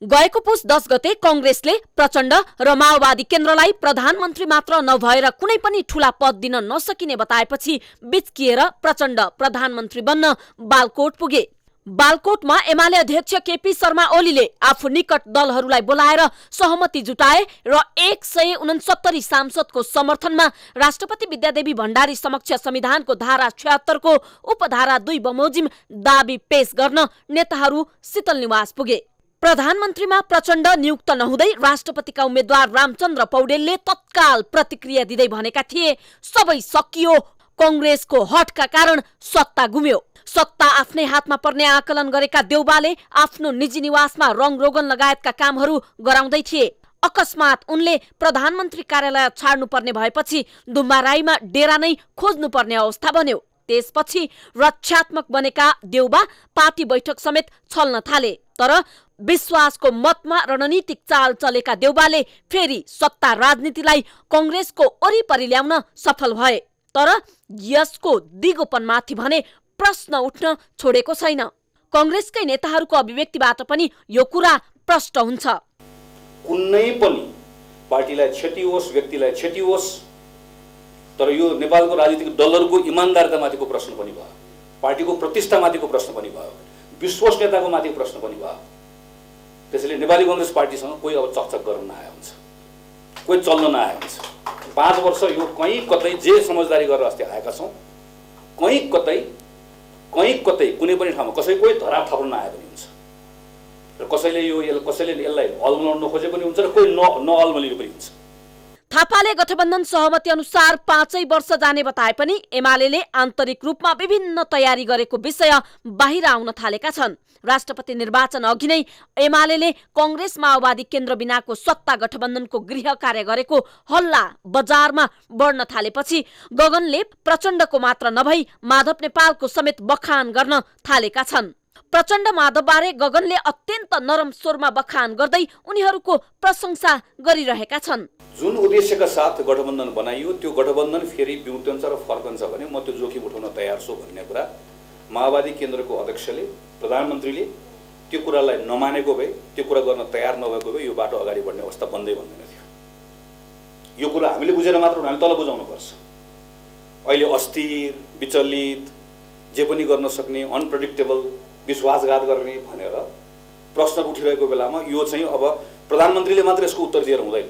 गएको पुस 10 गते कांग्रेसले प्रचण्ड र माओवादी केन्द्रलाई प्रधानमन्त्री मात्र नभएर कुनै पनि ठूला पद दिन नसकिने बताएपछि बिचकिएर प्रचण्ड प्रधानमन्त्री बन्न बालकोट पुगे। बालकोटमा एमाले अध्यक्ष केपी शर्मा ओलीले आफू निकट दलहरूलाई बोलाएर सहमति जुटाए र 169 सांसदको समर्थनमा राष्ट्रपति विद्यादेवी भण्डारी समक्ष संविधानको धारा 76 को उपधारा 2 बमोजिम दाबी पेश गर्न नेताहरू शीतल निवास पुगे। प्रधानमन्त्रीमा प्रचण्ड नियुक्त नहुँदै राष्ट्रपतिका उम्मेद्वार रामचन्द्र पौडेलले तत्काल प्रतिक्रिया दिँदै भनेका थिए, सबै सकियो, कांग्रेसको हटका कारण सत्ता गुम्यो। सत्ता आफ्नै हातमा पर्ने आकलन गरेका देउबाले आफ्नो निजी निवासमा रङरोगन लगायतका कामहरू गराउँदै थिए। अकस्मात उनले प्रधानमन्त्री कार्यालय छाड्नुपर्ने भएपछि दुम्बाराईमा डेरा नै खोज्नुपर्ने अवस्था बन्यो। त्यसपछि रक्षात्मक बनेका देउबा पार्टी बैठक समेत छल्न थाले। तर विश्वासको मतमा रणनीतिक चाल चलेका देउबाले फेरि सत्ता राजनीतिलाई कांग्रेसको वरिपरि ल्याउन सफल भए। तर यसको दिगोपनमाथि भने प्रश्न उठ्न छोडेको छैन। कांग्रेसकै नेताहरूको अभिव्यक्तिबाट पनि यो कुरा प्रष्ट हुन्छ। कुनै पनि पार्टीलाई क्षति होस्, व्यक्तिलाई क्षति होस्, तर यो नेपालको राजनीतिक दलहरूको इमानदारितामाथिको प्रश्न पनि भयो, पार्टीको प्रतिष्ठामाथिको प्रश्न पनि भयो, विश्वसनीयताको माथिको प्रश्न पनि भयो। त्यसैले नेपाली कांग्रेस पार्टीसँग कोही अब चकचक गर्न नआए हुन्छ, कोही चल्न नआए हुन्छ। 5 वर्ष यो कहीँ कतै जे समझदारी गरेर अस्ति आएका छौँ, कहीँ कतै कुनै पनि ठाउँमा कसै कोही धराप थप्न नआए पनि हुन्छ। र कसैले यसलाई अल्मलाउन खोजे पनि हुन्छ र कोही नअल्मलिनु पनि हुन्छ। थापाले गठबन्धन सहमति अनुसार 5 वर्ष जाने बताए पनि एमाले आन्तरिक रूपमा विभिन्न तयारी गरेको विषय बाहिर आउन थालेका छन्। राष्ट्रपति निर्वाचन अघि नै एमाले कांग्रेस माओवादी केन्द्र बिनाको सत्ता गठबन्धनको गृह कार्य गरेको हल्ला बजारमा बढ्न थालेपछि गगनले प्रचण्डको मात्र नभई माधव नेपालको समेत बखान गर्न थालेका छन्। प्रचण्ड माधवबारे गगनले अत्यन्त नरम स्वरमा बखान गर्दै उनीहरूको प्रशंसा गरिरहेका छन्। जुन उद्देश्यका साथ गठबन्धन बनाइयो त्यो गठबन्धन फेरि बिउतन्छ र फर्कन्छ भने म त्यो जोखिम उठाउन तयार छु भन्ने कुरा माओवादी केन्द्रको अध्यक्षले प्रधानमन्त्रीले त्यो कुरालाई नमानेको भए, त्यो कुरा गर्न तयार नभएको भए यो बाटो अगाडि बढ्ने अवस्था बन्दै बन्दैन थियो। यो कुरा हामीले बुझेर मात्र हामी तल बुझाउनुपर्छ। अहिले अस्थिर, विचलित, जे पनि गर्न सक्ने, अनप्रेडिक्टेबल, विश्वासघात गर्ने भनेर प्रश्न उठिरहेको बेलामा यो चाहिँ अब प्रधानमन्त्रीले मात्र यसको उत्तर दिएर हुँदैन।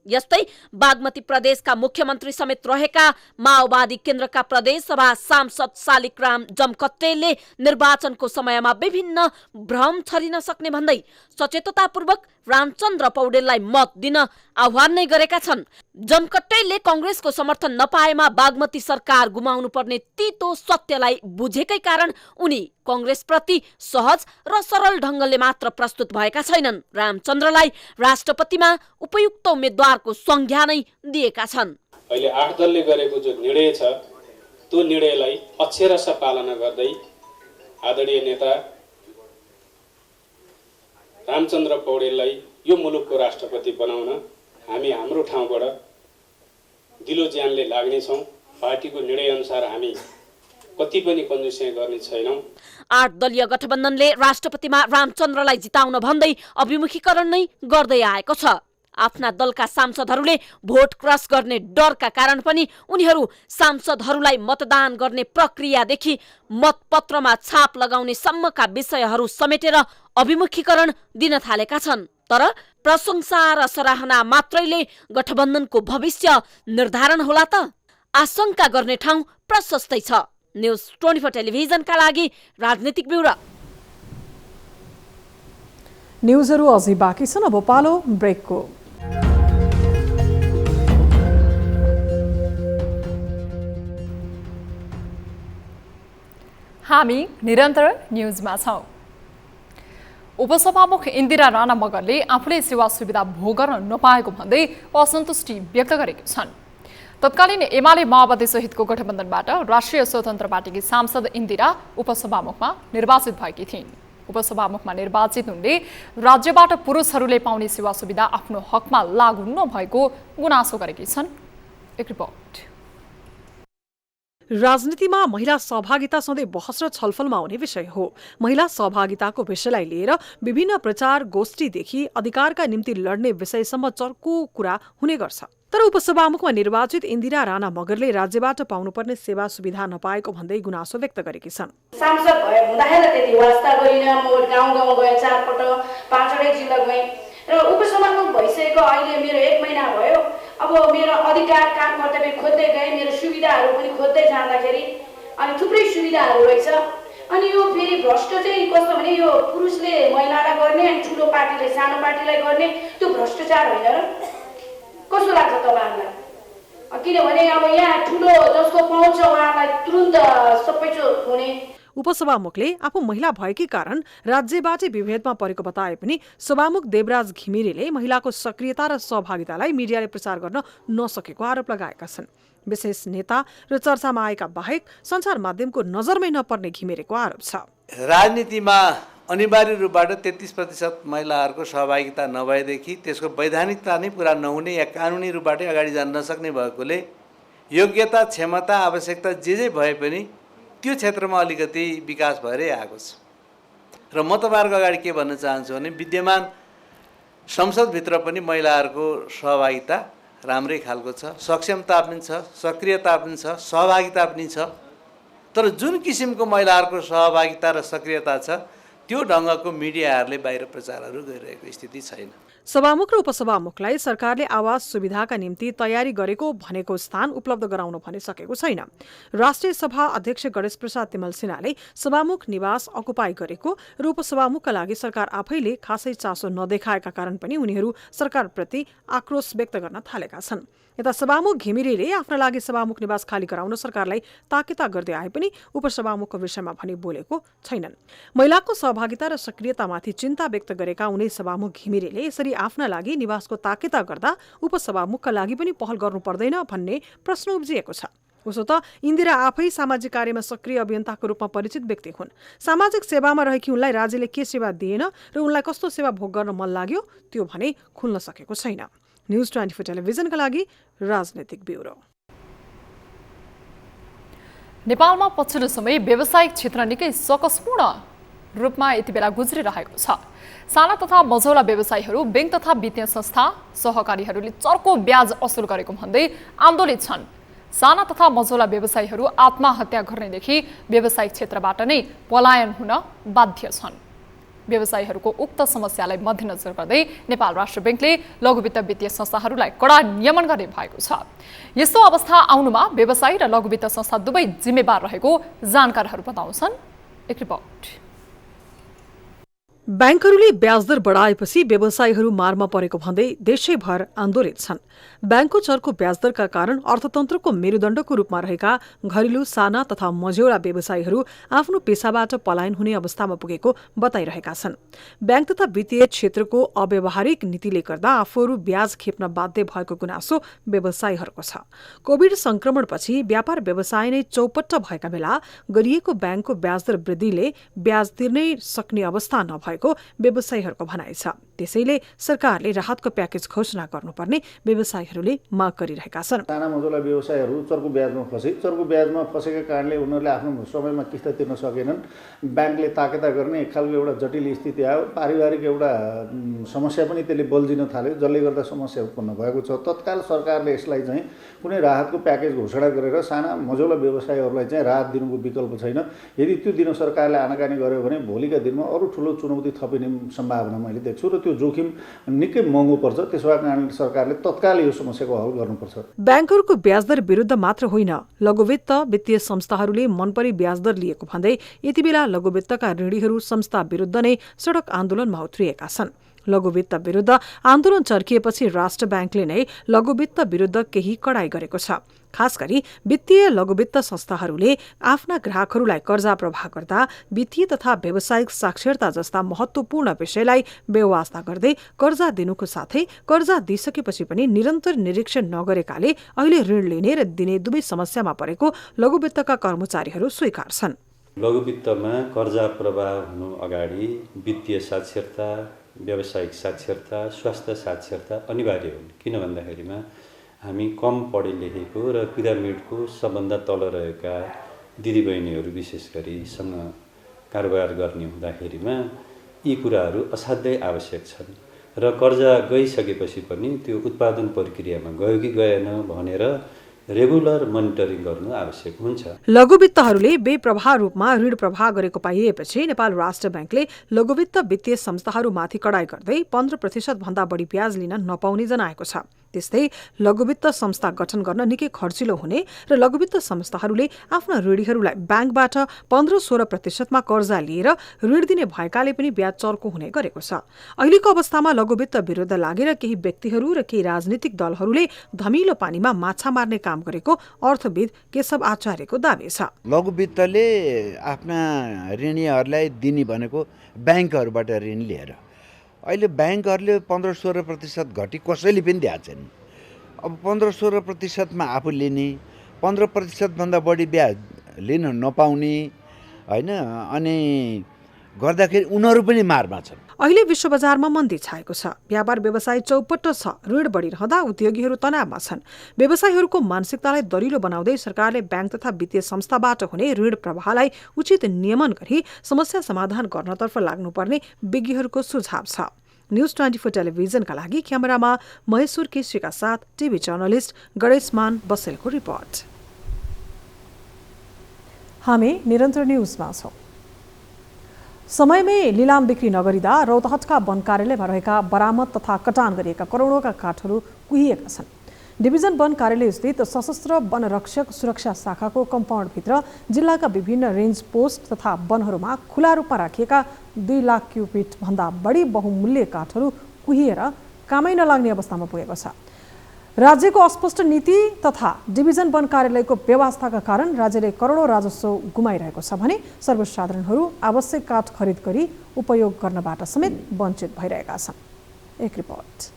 यस्तै बागमती प्रदेशका मुख्यमन्त्री समेत रहेका माओवादी केन्द्रका प्रदेश सभा सांसद शालिग्राम जमकट्टेलले निर्वाचनको समयमा विभिन्न भ्रम छरिन सक्ने भन्दै सचेततापूर्वक रामचन्द्र पौडेललाई मत दिन आह्वान नै गरेका छन्। जमकट्टेलले कांग्रेसको समर्थन नपाएमा बागमती सरकार गुमाउनु पर्ने तीतो सत्यलाई बुझेकै कारण उनी कांग्रेसप्रति सहज र सरल ढङ्गले मात्र प्रस्तुत भएका छैनन्। रामचन्द्रलाई राष्ट्रपतिमा उपयुक्त उम्मेद्वारको संज्ञा नै दिएका छन्। अहिले 8 दलले गरेको जो निर्णय छ त्यो निर्णयलाई अक्षरशः पालना गर्दै आदरणीय नेता रामचन्द्र पौडेललाई यो मुलुकको राष्ट्रपति बनाउन हामी हाम्रो ठाउँबाट दिलो ज्यानले लाग्नेछौँ। पार्टीको निर्णय अनुसार हामी कति पनि कन्जुसिया गर्ने छैनौँ। 8 दलीय गठबन्धनले राष्ट्रपतिमा रामचन्द्रलाई जिताउन भन्दै अभिमुखीकरण नै गर्दै आएको छ। आफ्ना दलका सांसदहरूले भोट क्रस गर्ने डरका कारण पनि उनीहरू सांसदहरूलाई मतदान गर्ने प्रक्रियादेखि मतपत्रमा छाप लगाउने सम्मका विषयहरू समेटेर अभिमुखीकरण दिन थालेका छन्। तर प्रशंसा र सराहना मात्रैले गठबन्धनको भविष्य निर्धारण होला त? आशंका गर्ने ठाउँ प्रशस्तै छ। न्युज 24 टेलिभिजनका लागि राजनीतिक ब्युरो। न्युजहरू अझै बाँकी छन्, अब पालो ब्रेकको। हामी निरन्तर न्युजमा छौँ। उपसभामुख इन्दिरा राणा मगरले आफूले सेवा सुविधा भोग गर्न नपाएको भन्दै असन्तुष्टि व्यक्त गरेका छन्। तत्कालीन एमाले माओवादी सहितको गठबन्धनबाट राष्ट्रिय स्वतन्त्र पार्टीकी सांसद इन्दिरा उपसभामुखमा निर्वाचित भएकी थिइन्। उपसभामुखमा निर्वाचित उनले राज्यबाट पुरुषहरूले पाउने सेवा सुविधा आफ्नो हकमा लागू नभएको गुनासो गरेकी छन्। एक रिपोर्ट। राजनीतिमा महिला सहभागिता सधैँ बहस र छलफलमा आउने विषय हो। महिला सहभागिताको विषयलाई लिएर विभिन्न प्रचार गोष्ठीदेखि अधिकारका निम्ति लड्ने विषयसम्म चर्को कुरा हुने गर्छ। तर उपसभामुखमा निर्वाचित इन्दिरा राणा मगरले राज्यबाट पाउनुपर्ने सेवा सुविधा नपाएको भन्दै गुनासो व्यक्त गरेकी छन्। सांसद भए हुँदाखेरि त्यति वास्ता गरिन, म गाउँ गाउँ गएँ, 4 पटक 5वटै जिल्ला गएँ र उपसभामुख भइसकेको अहिले मेरो 1 महिना भयो। अब मेरो अधिकार काम कर्तव्य खोज्दै गएँ, मेरो सुविधाहरू पनि खोज्दै जाँदाखेरि अनि थुप्रै सुविधाहरू रहेछ। अनि यो फेरि भ्रष्ट चाहिँ कस्तो भने यो पुरुषले महिलालाई गर्ने अनि ठुलो पार्टीले सानो पार्टीलाई गर्ने, त्यो भ्रष्टाचार होइन र? कस्तो लाग्छ तपाईँहरूलाई? किनभने अब यहाँ ठुलो जसको पहुँच छ उहाँलाई तुरुन्त सबै हुने। उपसभामुखले आफू महिला भएकै कारण राज्यबाटै विभेदमा परेको बताए पनि सभामुख देवराज घिमिरेले महिलाको सक्रियता र सहभागितालाई मिडियाले प्रचार गर्न नसकेको आरोप लगाएका छन्। विशेष नेता र चर्चामा आएका बाहेक सञ्चार माध्यमको नजरमै नपर्ने घिमिरेको आरोप छ। राजनीतिमा अनिवार्य रूपबाट 33% महिलाहरूको सहभागिता नभएदेखि त्यसको वैधानिकता नै पुरा नहुने या कानुनी रूपबाटै अगाडि जान नसक्ने भएकोले योग्यता, क्षमता, आवश्यकता जे भए पनि त्यो क्षेत्रमा अलिकति विकास भएरै आएको छ। र म तपाईँहरूको अगाडि के भन्न चाहन्छु भने विद्यमान संसदभित्र पनि महिलाहरूको सहभागिता राम्रै खालको छ, सक्षमता पनि छ, सक्रियता पनि छ, सहभागिता पनि छ। तर जुन किसिमको महिलाहरूको सहभागिता र सक्रियता छ त्यो ढङ्गको मिडियाहरूले बाहिर प्रचारहरू गरिरहेको स्थिति छैन। सभामुख र उपसभामुखलाई सरकारले आवास सुविधाका निम्ति तयारी गरेको भनेको स्थान उपलब्ध गराउन भनिसकेको छैन। राष्ट्रिय सभा अध्यक्ष गणेश प्रसाद तिमल सिन्हाले सभामुख निवास अकुपाई गरेको र उपसभामुखका लागि सरकार आफैले खासै चासो नदेखाएका कारण पनि उनीहरू सरकारप्रति आक्रोश व्यक्त गर्न थालेका छन्। यता सभामुख घिमिरेले आफ्ना लागि सभामुख निवास खाली गराउन सरकारलाई ताकेता गर्दै आए पनि उपसभामुखको विषयमा भनी बोलेको छैनन्। महिलाको सहभागिता र सक्रियतामाथि चिन्ता व्यक्त गरेका उनी सभामुख घिमिरेले यसरी आफ्ना लागि निवासको ताकेता गर्दा उपसभामुखका लागि पनि पहल गर्नु पर्दैन भन्ने प्रश्न उब्जिएको छ। उसो त इन्दिरा आफै सामाजिक कार्यमा सक्रिय अभियन्ताको रूपमा परिचित व्यक्ति हुन्। सामाजिक सेवामा रहेकी उनलाई राज्यले के सेवा दिएन र उनलाई कस्तो सेवा भोग गर्न मन लाग्यो त्यो भने खुल्न सकेको छैन। न्युज 24 टेलिभिजनका लागि राजनैतिक ब्युरो। नेपालमा पछिल्लो समय व्यावसायिक क्षेत्र निकै सकसपूर्ण रूपमा यति बेला गुज्रिरहेको छ। साना तथा मझौला व्यवसायीहरू बैंक तथा वित्तीय संस्था सहकारीहरूले चर्को ब्याज असुल गरेको भन्दै आन्दोलित छन्। साना तथा मझौला व्यवसायीहरू आत्महत्या गर्नेदेखि व्यावसायिक क्षेत्रबाट नै पलायन हुन बाध्य छन्। व्यवसायीहरूको उक्त समस्यालाई मध्यनजर गर्दै नेपाल राष्ट्र बैंकले लघुवित्त वित्तीय संस्थाहरूलाई कडा नियमन गर्ने भएको छ। यस्तो अवस्था आउनुमा व्यवसायी र लघुवित्त संस्था दुवै जिम्मेवार रहेको जानकारहरू बताउँछन्। एक रिपोर्ट। ब्याङ्कहरूले ब्याजदर बढाएपछि व्यवसायीहरू मारमा परेको भन्दै देशैभर आन्दोलित छन्। ब्याङ्कको चर्को ब्याजदरका कारण अर्थतन्त्रको मेरुदण्डको रूपमा रहेका घरेलु साना तथा मझौला व्यवसायीहरू आफ्नो पेसाबाट पलायन हुने अवस्थामा पुगेको बताइरहेका छन्। ब्याङ्क तथा वित्तीय क्षेत्रको अव्यावहारिक नीतिले गर्दा आफूहरू ब्याज खेप्न बाध्य भएको गुनासो व्यवसायीहरूको छ। कोभिड संक्रमणपछि व्यापार व्यवसाय नै चौपट्ट भएका बेला गरिएको ब्याङ्कको ब्याजदर वृद्धिले ब्याज तिर्नै सक्ने अवस्था नभएको व्यवसायीहरूको भनाइ छ। त्यसैले सरकारले राहतको प्याकेज घोषणा गर्नुपर्ने व्यवसायीहरूले माग गरिरहेका छन्। साना मझौला व्यवसायहरू चर्को ब्याजमा फसेका कारणले उनीहरूले आफ्नो समयमा किस्ता तिर्न सकेनन्। ब्याङ्कले ताकेता गर्ने एक खालको एउटा जटिल स्थिति आयो। पारिवारिक एउटा समस्या पनि त्यसले बल्झिन थाल्यो, जसले गर्दा समस्या उत्पन्न भएको छ। तत्काल सरकारले यसलाई चाहिँ कुनै राहतको प्याकेज घोषणा गरेर साना मझौला व्यवसायीहरूलाई चाहिँ राहत दिनुको विकल्प छैन। यदि त्यो दिन सरकारले आनाकानी गर्यो भने भोलिका दिनमा अरू ठुलो चुनौती थपिने सम्भावना मैले देख्छु र त्यो जोखिम निकै महँगो पर्छ। त्यसो भए कारणले सरकारले तत्काल यो समस्याको हल गर्नुपर्छ। ब्याङ्कहरूको ब्याजदर विरुद्ध मात्र होइन, लघुवित्त वित्तीय संस्थाहरूले मनपरी ब्याजदर लिएको भन्दै यति बेला लघुवित्तका ऋणीहरू संस्था विरुद्ध नै सडक आन्दोलनमा उत्रिएका छन्। लघुवित्त विरुद्ध आन्दोलन चर्किएपछि राष्ट्र ब्याङ्कले नै लघुवित्त विरुद्ध केही कडाई गरेको छ। खास गरी वित्तीय लघुवित्त संस्थाहरूले आफ्ना ग्राहकहरूलाई कर्जा प्रवाह गर्दा वित्तीय तथा व्यावसायिक साक्षरता जस्ता महत्त्वपूर्ण विषयलाई बेवास्ता गर्दै कर्जा दिनुको साथै कर्जा दिइसकेपछि पनि निरन्तर निरीक्षण नगरेकाले अहिले ऋण लिने र दिने दुवै समस्यामा परेको लघुवित्तका कर्मचारीहरू स्वीकार छन्। लघुवित्तमा कर्जा प्रवाह हुनु अगाडि वित्तीय साक्षरता, व्यावसायिक साक्षरता, स्वास्थ्य साक्षरता अनिवार्य हुन्। किन भन्दाखेरिमा हामी कम पढे लेखेको र पिरामिडको सबभन्दा तल रहेका दिदीबहिनीहरू विशेष गरीसँग कारोबार गर्ने हुँदाखेरिमा यी कुराहरू असाध्यै आवश्यक छन् र कर्जा गइसकेपछि पनि त्यो उत्पादन प्रक्रियामा गयो कि गएन भनेर रेगुलर मोनिटरिङ गर्नु आवश्यक हुन्छ। लघुवित्तहरूले बेप्रभाव रूपमा ऋण प्रवाह गरेको पाइएपछि नेपाल राष्ट्र ब्याङ्कले लघुवित्त वित्तीय संस्थाहरूमाथि कडाई गर्दै 15% भन्दा बढी ब्याज लिन नपाउने जनाएको छ। त्यस्तै लघुवित्त संस्था गठन गर्न निकै खर्चिलो हुने र लघुवित्त संस्थाहरूले आफ्ना ऋणीहरूलाई ब्याङ्कबाट 15-16% कर्जा लिएर ऋण दिने भएकाले पनि ब्याज चर्को हुने गरेको छ। अहिलेको अवस्थामा लघुवित्त विरुद्ध लागेर केही व्यक्तिहरू र केही राजनीतिक दलहरूले धमिलो पानीमा माछा मार्ने काम गरेको अर्थविद केशव आचार्यको दावी छ। लघुवित्तले आफ्ना ऋणीहरूलाई दिने भनेको ब्याङ्कहरूबाट ऋण लिएर, अहिले ब्याङ्कहरूले 15-16% घटी कसैले पनि दिएको छैन। अब 15-16%मा आफू लिने, 15% भन्दा बढी ब्याज लिन नपाउने होइन, अनि गर्दाखेरि उनीहरू पनि मारमा छन्। अहिले विश्व बजारमा मन्दी छाएको छ। व्यापार व्यवसाय चौपट्ट छ। ऋण बढिरहँदा उद्योगीहरू तनावमा छन्। व्यवसायीहरूको मानसिकतालाई दरिलो बनाउँदै सरकारले ब्याङ्क तथा वित्तीय संस्थाबाट हुने ऋण प्रवाहलाई उचित नियमन गरी समस्या समाधान गर्नतर्फ लाग्नुपर्ने विज्ञहरूको सुझाव छ। न्युज 24 टेलिभिजनका लागि क्यामेरामा महेश्वर केसीका साथ टिभी जर्नलिस्ट गणेशमान बसेलको रिपोर्ट। हामी निरन्तर न्युजमा छौं। समयमै लिलाम बिक्री नगरिँदा रौतहटका वन कार्यालयमा रहेका बरामद तथा कटान गरिएका करोडौँका काठहरू कुहिएका छन्। डिभिजन वन कार्यालय स्थित सशस्त्र वनरक्षक सुरक्षा शाखाको कम्पाउन्डभित्र जिल्लाका विभिन्न रेन्ज पोस्ट तथा वनहरूमा खुला रूपमा राखिएका 2 लाख क्युबिट भन्दा बढी बहुमूल्य काठहरू कुहिएर कामै नलाग्ने अवस्थामा पुगेको छ। राज्यको अस्पष्ट नीति तथा डिभिजन वन कार्यालयको व्यवस्थाका कारण राज्यले करोडौँ राजस्व गुमाइरहेको छ भने सर्वसाधारणहरू आवश्यक काठ खरिद गरी उपयोग गर्नबाट समेत वञ्चित भइरहेका छन्। एक रिपोर्ट।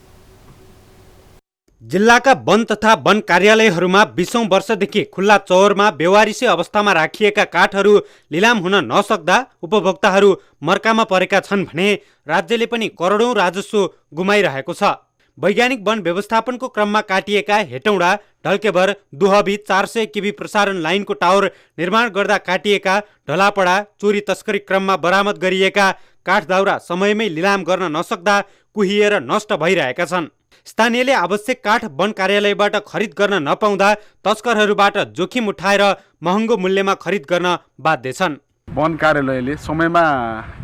जिल्लाका वन तथा वन कार्यालयहरूमा 20औं वर्षदेखि खुल्ला चौरमा बेवारिसी अवस्थामा राखिएका काठहरू लिलाम हुन नसक्दा उपभोक्ताहरू मर्कामा परेका छन् भने राज्यले पनि करोडौँ राजस्व गुमाइरहेको छ। वैज्ञानिक वन व्यवस्थापनको क्रममा काटिएका हेटौँडा ढल्केभर दुहबी 400 केबी प्रसारण लाइनको टावर निर्माण गर्दा काटिएका ढलापडा चोरी तस्करी क्रममा बरामद गरिएका काठदाउरा समयमै लिलाम गर्न नसक्दा कुहिएर नष्ट भइरहेका छन्। स्थानीयले आवश्यक काठ वन कार्यालयबाट खरिद गर्न नपाउँदा तस्करहरूबाट जोखिम उठाएर महँगो मूल्यमा खरिद गर्न बाध्य छन्। वन कार्यालयले समयमा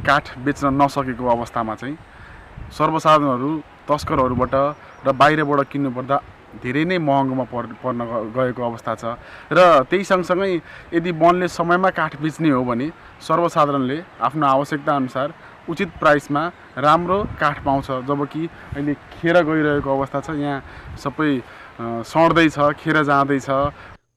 काठ बेच्न नसकेको अवस्थामा चाहिँ सर्वसाधारणहरू तस्करहरूबाट र बाहिरबाट किन्नुपर्दा धेरै नै महँगोमा पर्न गएको अवस्था छ र त्यही सँगसँगै यदि वनले समयमा काठ बेच्ने हो भने सर्वसाधारणले आफ्नो आवश्यकता अनुसार उचित प्राइसमा राम्रो काठ पाउँछ। जबकि अहिले खेर गइरहेको अवस्था छ, यहाँ सबै सड्दैछ, खेर जाँदैछ।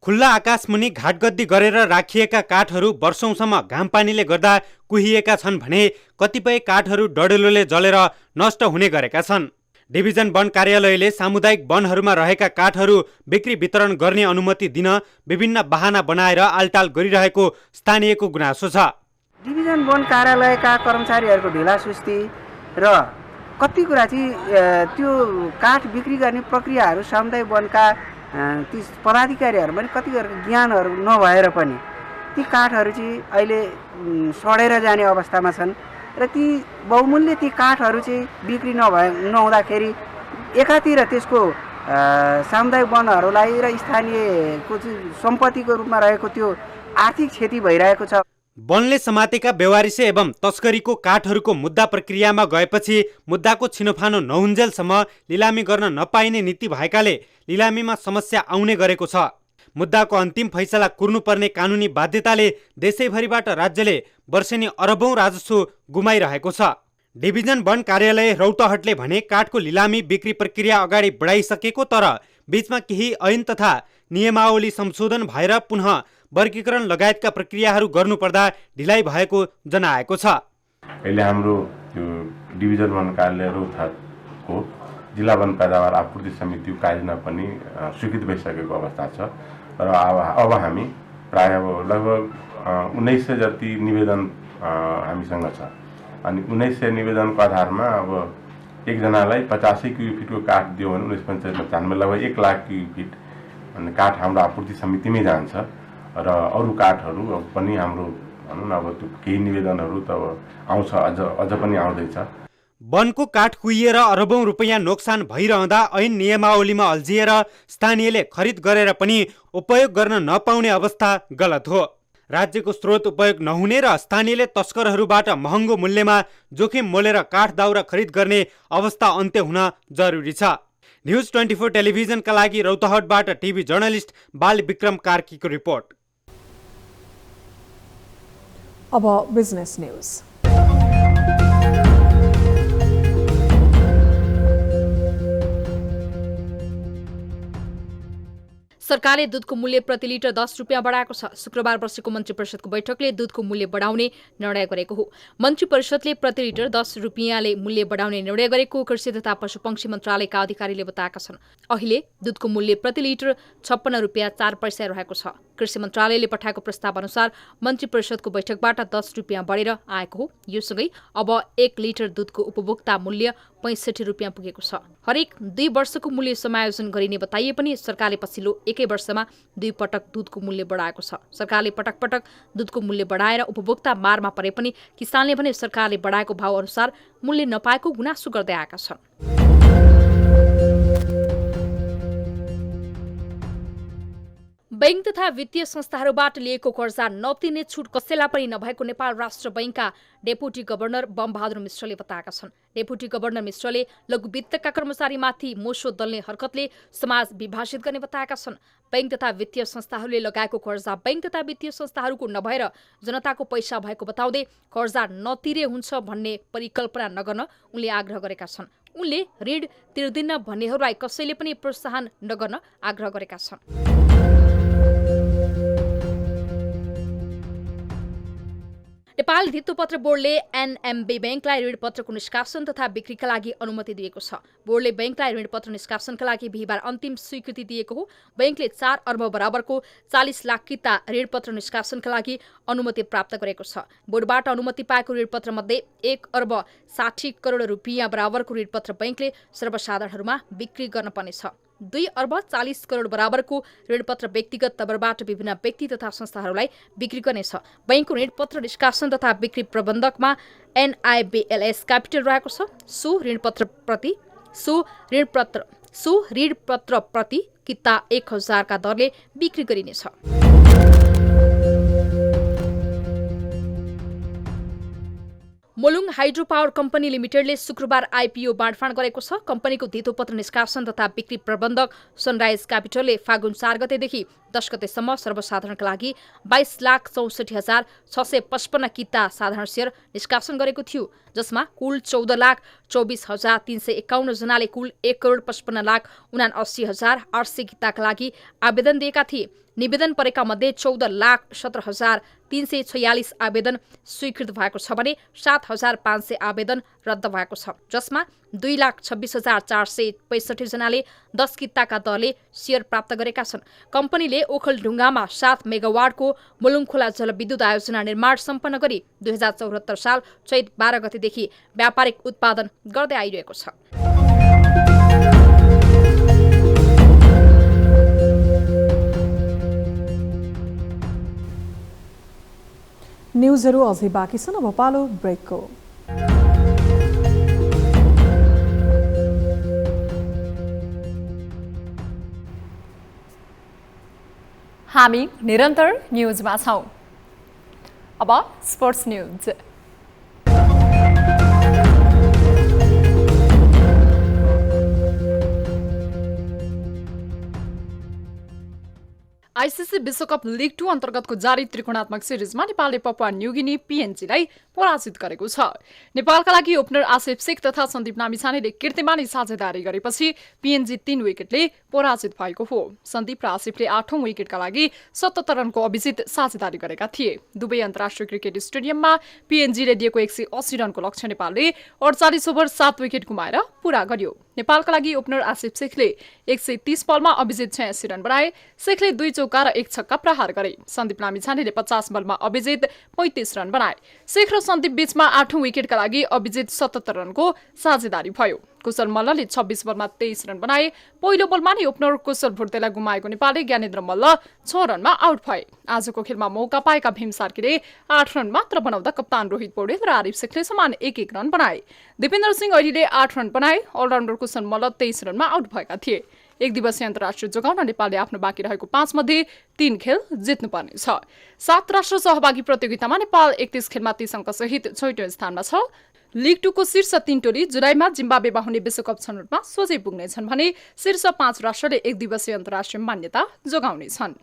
खुल्ला आकाशमुनि घाटगद्दी गरेर राखिएका काठहरू वर्षौंसम्म घामपानीले गर्दा कुहिएका छन् भने कतिपय काठहरू डढेलोले जलेर नष्ट हुने गरेका छन्। डिभिजन वन कार्यालयले सामुदायिक वनहरूमा रहेका काठहरू बिक्री वितरण गर्ने अनुमति दिन विभिन्न बहाना बनाएर आलटाल गरिरहेको स्थानीयको गुनासो छ। डिभिजन वन कार्यालयका कर्मचारीहरूको ढिलासुस्ती र कति कुरा चाहिँ त्यो काठ बिक्री गर्ने प्रक्रियाहरू सामुदायिक वनका ती पदाधिकारीहरू पनि कति ज्ञानहरू नभएर पनि ती काठहरू चाहिँ अहिले सडेर जाने अवस्थामा छन् र ती बहुमूल्य ती काठहरू चाहिँ बिक्री नहुँदाखेरि एकातिर त्यसको सामुदायिक वनहरूलाई र स्थानीयको चाहिँ सम्पत्तिको रूपमा रहेको त्यो आर्थिक क्षति भइरहेको छ। वनले समातेका बेवारिसे एवं तस्करीको काठहरूको मुद्दा प्रक्रियामा गएपछि मुद्दाको छिनोफानो नहुन्जेलसम्म लिलामी गर्न नपाइने नीति भएकाले लिलामीमा समस्या आउने गरेको छ। मुद्दाको अन्तिम फैसला कुर्नुपर्ने कानुनी बाध्यताले देशैभरिबाट राज्यले वर्षेनी अरबौं राजस्व गुमाइरहेको छ। डिभिजन वन कार्यालय रौतहटले भने काठको लिलामी बिक्री प्रक्रिया अगाडि बढाइसकेको तर बीचमा केही ऐन तथा नियमावली संशोधन भएर पुनः वर्गीकरण लगायतका प्रक्रियाहरू गर्नुपर्दा ढिलाइ भएको जनाएको छ। अहिले हाम्रो त्यो डिभिजन वन कार्यालय रौतहटको जिल्ला वन पैदावार आपूर्ति समितिको कार्यमा पनि स्वीकृत भइसकेको अवस्था छ र अब हामी प्राय लगभग 1900 जति निवेदन हामीसँग छ अनि 1900 निवेदनको आधारमा अब एकजनालाई 85 क्युबिक फिटको काठ दियो भने 1995 लगभग 1 लाख क्युबिक फिट अनि काठ हाम्रो आपूर्ति समितिमै जान्छ र अरू काठहरू पनि हाम्रो भनौँ न अब त्यो केही निवेदनहरू त आउँछ, अझ पनि आउँदैछ। वनको काठ कुहिएर अरबौं रुपैयाँ नोक्सान भइरहँदा ऐन नियमावलीमा अल्झिएर स्थानीयले खरिद गरेर पनि उपयोग गर्न नपाउने अवस्था गलत हो। राज्यको स्रोत उपयोग नहुने र स्थानीयले तस्करहरूबाट महँगो मूल्यमा जोखिम मोलेर काठ दाउरा खरिद गर्ने अवस्था अन्त्य हुन जरुरी छ। न्युज 24 टेलिभिजनका लागि रौतहटबाट टिभी जर्नलिस्ट बाल विक्रम कार्कीको रिपोर्ट। अब बिजनेस न्यूज। सरकारले दूधको मूल्य प्रति लिटर 10 रुपियाँ बढाएको छ। शुक्रबार बसेको मन्त्री परिषदको बैठकले दूधको मूल्य बढाउने निर्णय गरेको हो। मन्त्री परिषदले प्रति लिटर 10 रुपियाँले मूल्य बढाउने निर्णय गरेको कृषि तथा पशुपक्षी मन्त्रालयका अधिकारीले बताएका छन्। अहिले दूधको मूल्य प्रति लिटर 56 रुपियाँ 4 पैसा रहेको छ। कृषि मन्त्रालयले पठाएको प्रस्ताव अनुसार मन्त्री परिषदको बैठकबाट 10 रुपियाँ बढेर आएको हो। यो सँगै अब 1 लिटर दूधको उपभोक्ता मूल्य 65 रुपियाँ पुगेको छ। हरेक 2 वर्षको मूल्य समायोजन गरिने बताइए पनि सरकारले पछिल्लो 1 वर्षमा 2 पटक दूधको मूल्य बढाएको छ। सरकारले पटक पटक दूधको मूल्य बढाएर उपभोक्ता मारमा परे पनि किसानले भने सरकारले बढाएको भाव अनुसार मूल्य नपाएको गुनासो गर्दै आएका छन्। बैंक तथा वित्तीय संस्थाहरूबाट लिएको कर्जा नतिर्ने छुट कसैलाई पनि नभएको नेपाल राष्ट्र बैंकका डेपुटी गभर्नर बमबहादुर मिश्रले बताएका छन्। डेपुटी गभर्नर मिश्रले लघु वित्तका कर्मचारीमाथि मोसो दल्ने हरकतले समाज विभाजित गर्ने बताएका छन्। बैंक तथा वित्तीय संस्थाहरूले लगाएको कर्जा बैंक तथा वित्तीय संस्थाहरूको नभएर जनताको पैसा भएको बताउँदै कर्जा नतिरे हुन्छ भन्ने परिकल्पना नगर्न उनले आग्रह गरेका छन्। उनले ऋण तिर्दिन भन्नेहरूलाई कसैले पनि प्रोत्साहन नगर्न आग्रह गरेका छन्। नेपाल धितोपत्र बोर्डले एनएमबी बैंकलाई ऋणपत्रको निष्कासन तथा बिक्रीका लागि अनुमति दिएको छ। बोर्डले बैंकलाई ऋणपत्र निष्कासनका लागि बिहीबार अन्तिम स्वीकृति दिएको हो। बैंकले 4 अर्ब बराबरको 40 लाख किता ऋणपत्र निष्कासनका लागि अनुमति प्राप्त गरेको छ। बोर्डबाट अनुमति पाएको ऋणपत्र मध्ये 1 अर्ब 60 करोड रुपियाँ बराबरको ऋणपत्र बैंकले सर्वसाधारणहरूमा बिक्री गर्न पर्नेछ। 2 अर्ब 40 करोड बराबरको ऋणपत्र व्यक्तिगत तवरबाट विभिन्न व्यक्ति तथा संस्थाहरूलाई बिक्री गर्नेछ। बैंकको ऋणपत्र निष्कासन तथा बिक्री प्रबन्धकमा NIBLS क्यापिटल रहेको छ। सो ऋणपत्र प्रति किता 1000 का दरले बिक्री गरिनेछ। मोलुङ हाइड्रो पावर कम्पनी लिमिटेडले शुक्रबार IPO बाँडफाँड गरेको छ। कम्पनीको धितोपत्र निष्कासन तथा बिक्री प्रबन्धक सनराइज क्यापिटलले फागुन 4 गतेदेखि 10 गतेसम्म सर्वसाधारणका लागि 22,64,655 किता साधारण शेयर निष्कासन गरेको थियो, जसमा कुल 14,24,351 जनाले कुल 1,55,79,800 किताका लागि आवेदन दिएका थिए। निवेदन परेका मध्ये 14,17,346 आवेदन स्वीकृत भएको छ भने 7,500 आवेदन रद्द भएको छ, जसमा 2,26,465 जनाले 10 किताका दरले शेयर प्राप्त गरेका छन्। कम्पनीले ओखलढुङ्गामा 7 मेगावाटको मुलुङ खोला जलविद्युत आयोजना निर्माण सम्पन्न गरी 2074 साल चैत 12 गतेदेखि व्यापारिक उत्पादन गर्दै आइरहेको छ। न्युजहरू अझै बाँकी छन्, अब पालो ब्रेकको। हामी निरन्तर न्युजमा छौं। अब स्पोर्ट्स न्युज। आइसिसी विश्वकप लिग 2 अन्तर्गतको जारी त्रिकोणात्मक सिरिजमा नेपालले पपुवा न्युगिनी PNGलाई पराजित गरेको छ। नेपालका लागि ओपनर आसिफ शेख तथा सन्दीप लामिछानेले कीर्तिमानी साझेदारी गरेपछि PNG 3 विकेटले पराजित भएको हो। सन्दीप र आसिफले 8औं विकेटका लागि 77 रनको अभिजित साझेदारी गरेका थिए। दुवै अन्तर्राष्ट्रिय क्रिकेट स्टेडियममा PNGले दिएको 180 रनको लक्ष्य नेपालले 48 ओभर 7 विकेट गुमाएर पूरा गर्यो। नेपालका लागि ओपनर आसिफ शेखले 130 बलमा अभिजित 86 रन बनाए। शेखले 2 चौका र 1 छक्का प्रहार गरे। सन्दीप लामिछानेले 50 बलमा अभिजित 35 रन बनाए। शेख र सन्दीप बीचमा 8औं विकेटका लागि अभिजित 77 रनको साझेदारी भयो। कुशल मल्लले 26 बलमा 23 रन बनाए। पहिलो बलमा नै ओपनर कुशल भुर्तेलाई गुमाएको नेपालले ज्ञानेन्द्र मल्ल 6 रनमा आउट भए। आजको खेलमा मौका पाएका भीम सार्कीले 8 रन मात्र बनाउँदा कप्तान रोहित पौडेल र आरिफ शेखले समान 1-1 रन बनाए। दिपेन्द्र सिंह अहिले 8 रन बनाए। अलराउन्डर कुशल मल्ल 23 रनमा आउट भएका थिए। एक दिवसीय अन्तर्राष्ट्रिय जोगाउन नेपालले आफ्नो बाँकी रहेको 5 मध्ये 3 खेल जित्नुपर्नेछ। 7 राष्ट्र सहभागी प्रतियोगितामा नेपाल 31 खेलमा 30 अङ्कसहित 6औं स्थानमा छ। लिग 2 को शीर्ष 3 टोली जुलाईमा जिम्बाब्वेमा हुने विश्वकप छनौटमा सोझै पुग्नेछन् भने शीर्ष 5 राष्ट्रले एक दिवसीय अन्तर्राष्ट्रिय मान्यता जोगाउनेछन्।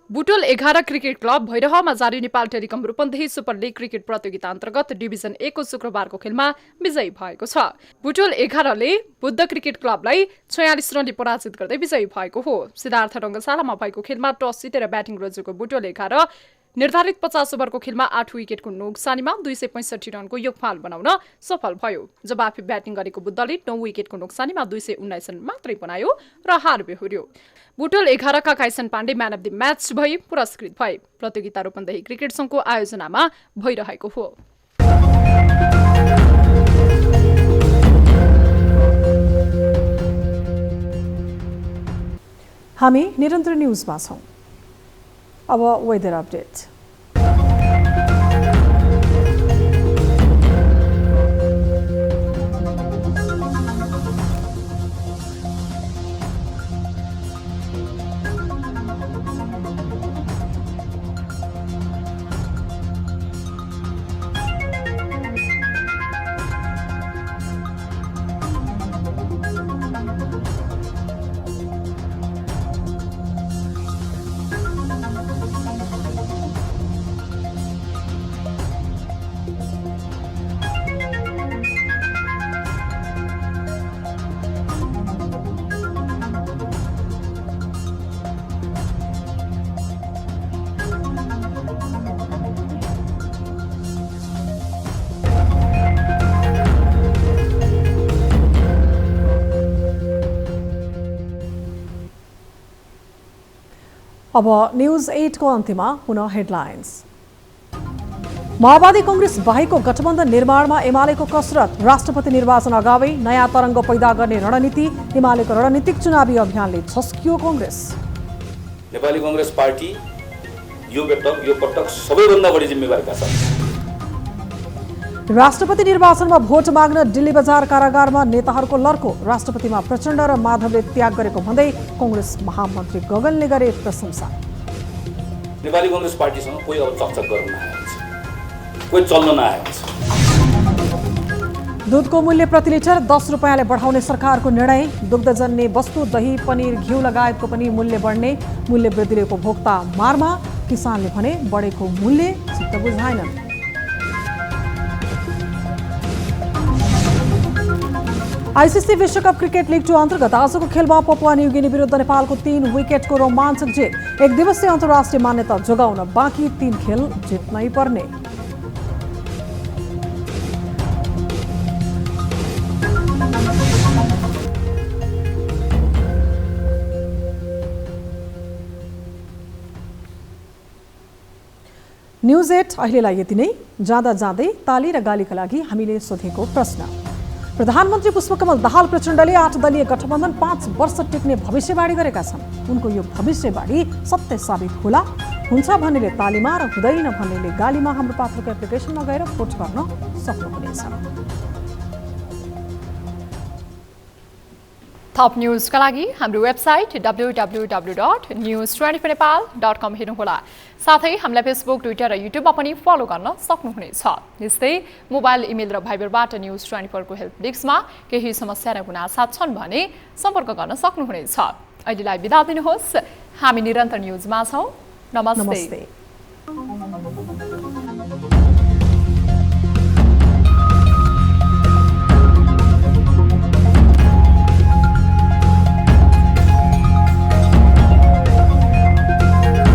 बुटोल 11 क्रिकेट क्लब भैरहमा जारी Nepal telecom Rupandehi super league cricket प्रतियोगिता अन्तर्गत डिभिजन 1 को शुक्रबारको खेलमा विजयी भएको छ। बुटोल 11ले बुद्ध क्रिकेट क्लबलाई 46 रनले पराजित गर्दै विजयी भएको हो। सिद्धार्थ रङ्गशालामा भएको खेलमा टस जितेर ब्याटिङ रोजेको बुटोल 11 निर्धारित 50 ओभरको खेलमा 8 विकेटको नोक्सानीमा 265 रनको योगफल बनाउन सफल भयो। जवाफी ब्याटिङ गरेको बुद्धले 9 विकेटको नोक्सानीमा 219 रन मात्रै बनायो र हार बेहोर्यो। बुटोल 11 का काइसन Pandey man of the match भई पुरस्कृत भए। प्रतियोगिता रूपन्देही क्रिकेट संघको आयोजनामा भइरहेको हो। हामी निरन्तर न्युजमा छौं। अब वेदर अपडेट। अब न्युज 8 को अन्त्यमा पुनः हेडलाइन्स। माओवादी कांग्रेस बाहेकको गठबन्धन निर्माणमा एमालेको कसरत। राष्ट्रपति निर्वाचन अगावै नयाँ तरङ्ग पैदा गर्ने रणनीति। एमालेको रणनीतिक चुनावी अभियानले छस्कियो कांग्रेस। नेपाली कांग्रेस पार्टी यो पटक सबैभन्दा बढी जिम्मेवारीका छन्। राष्ट्रपति निर्वाचनमा भोट माग्न दिल्ली बजार कारागारमा नेताहरूको लर्को। राष्ट्रपतिमा प्रचण्ड र माधवले त्याग गरेको भन्दै कांग्रेस महामन्त्री गगनले गरे प्रशंसा। नेपाली कांग्रेस पार्टीसँग कोही अब चकचक गर्न नआएको छ, कोही चल्न नआएको छ। दुधको मूल्य प्रति लिटर 10 रुपियाँले बढाउने सरकारको निर्णय। दुग्धजन्य वस्तु दही पनिर घिउ लगायतको पनि मूल्य बढ्ने। मूल्य वृद्धिले उपभोक्ता मारमा। किसानले भने बढेको मूल्य चित्त बुझाएनन्। आईसीसी विश्वकप क्रिकेट लिग 2 अन्तर्गत आजको खेलमा पपुवा न्युगिनी विरुद्ध नेपालको 3 विकेटको रोमाञ्चक जित। एक दिवसीय अन्तर्राष्ट्रिय मान्यता जोगाउन बाँकी 3 खेल जित्नै पर्ने। न्युज 8 अहिलेलाई यति नै। जाँदा जाँदै ताली र गालीका लागि हामीले सोधेको प्रश्न। प्रधानमन्त्री पुष्पकमल दाहाल प्रचण्डले 8 दलीय गठबन्धन 5 वर्ष टिक्ने भविष्यवाणी गरेका छन्। उनको यो भविष्यवाणी सत्य साबित होला? हुन्छ भन्नेले तालीमा र हुँदैन भन्नेले गालीमा हाम्रो पात्रको एप्लिकेसनमा गएर भोट गर्न सक्नुहुनेछ। थप न्युजका लागि हाम्रो वेबसाइट www.news24nepal.com हेर्नुहोला। साथै हामीलाई फेसबुक, ट्विटर र युट्युबमा पनि फलो गर्न सक्नुहुनेछ। यस्तै मोबाइल, इमेल र भाइबरबाट न्युज 24 को हेल्प डेस्कमा केही समस्या र गुनासा छन् भने सम्पर्क गर्न सक्नुहुनेछ। अहिलेलाई बिदा दिनुहोस्। हामी निरन्तर न्युजमा छौँ। नमस्ते।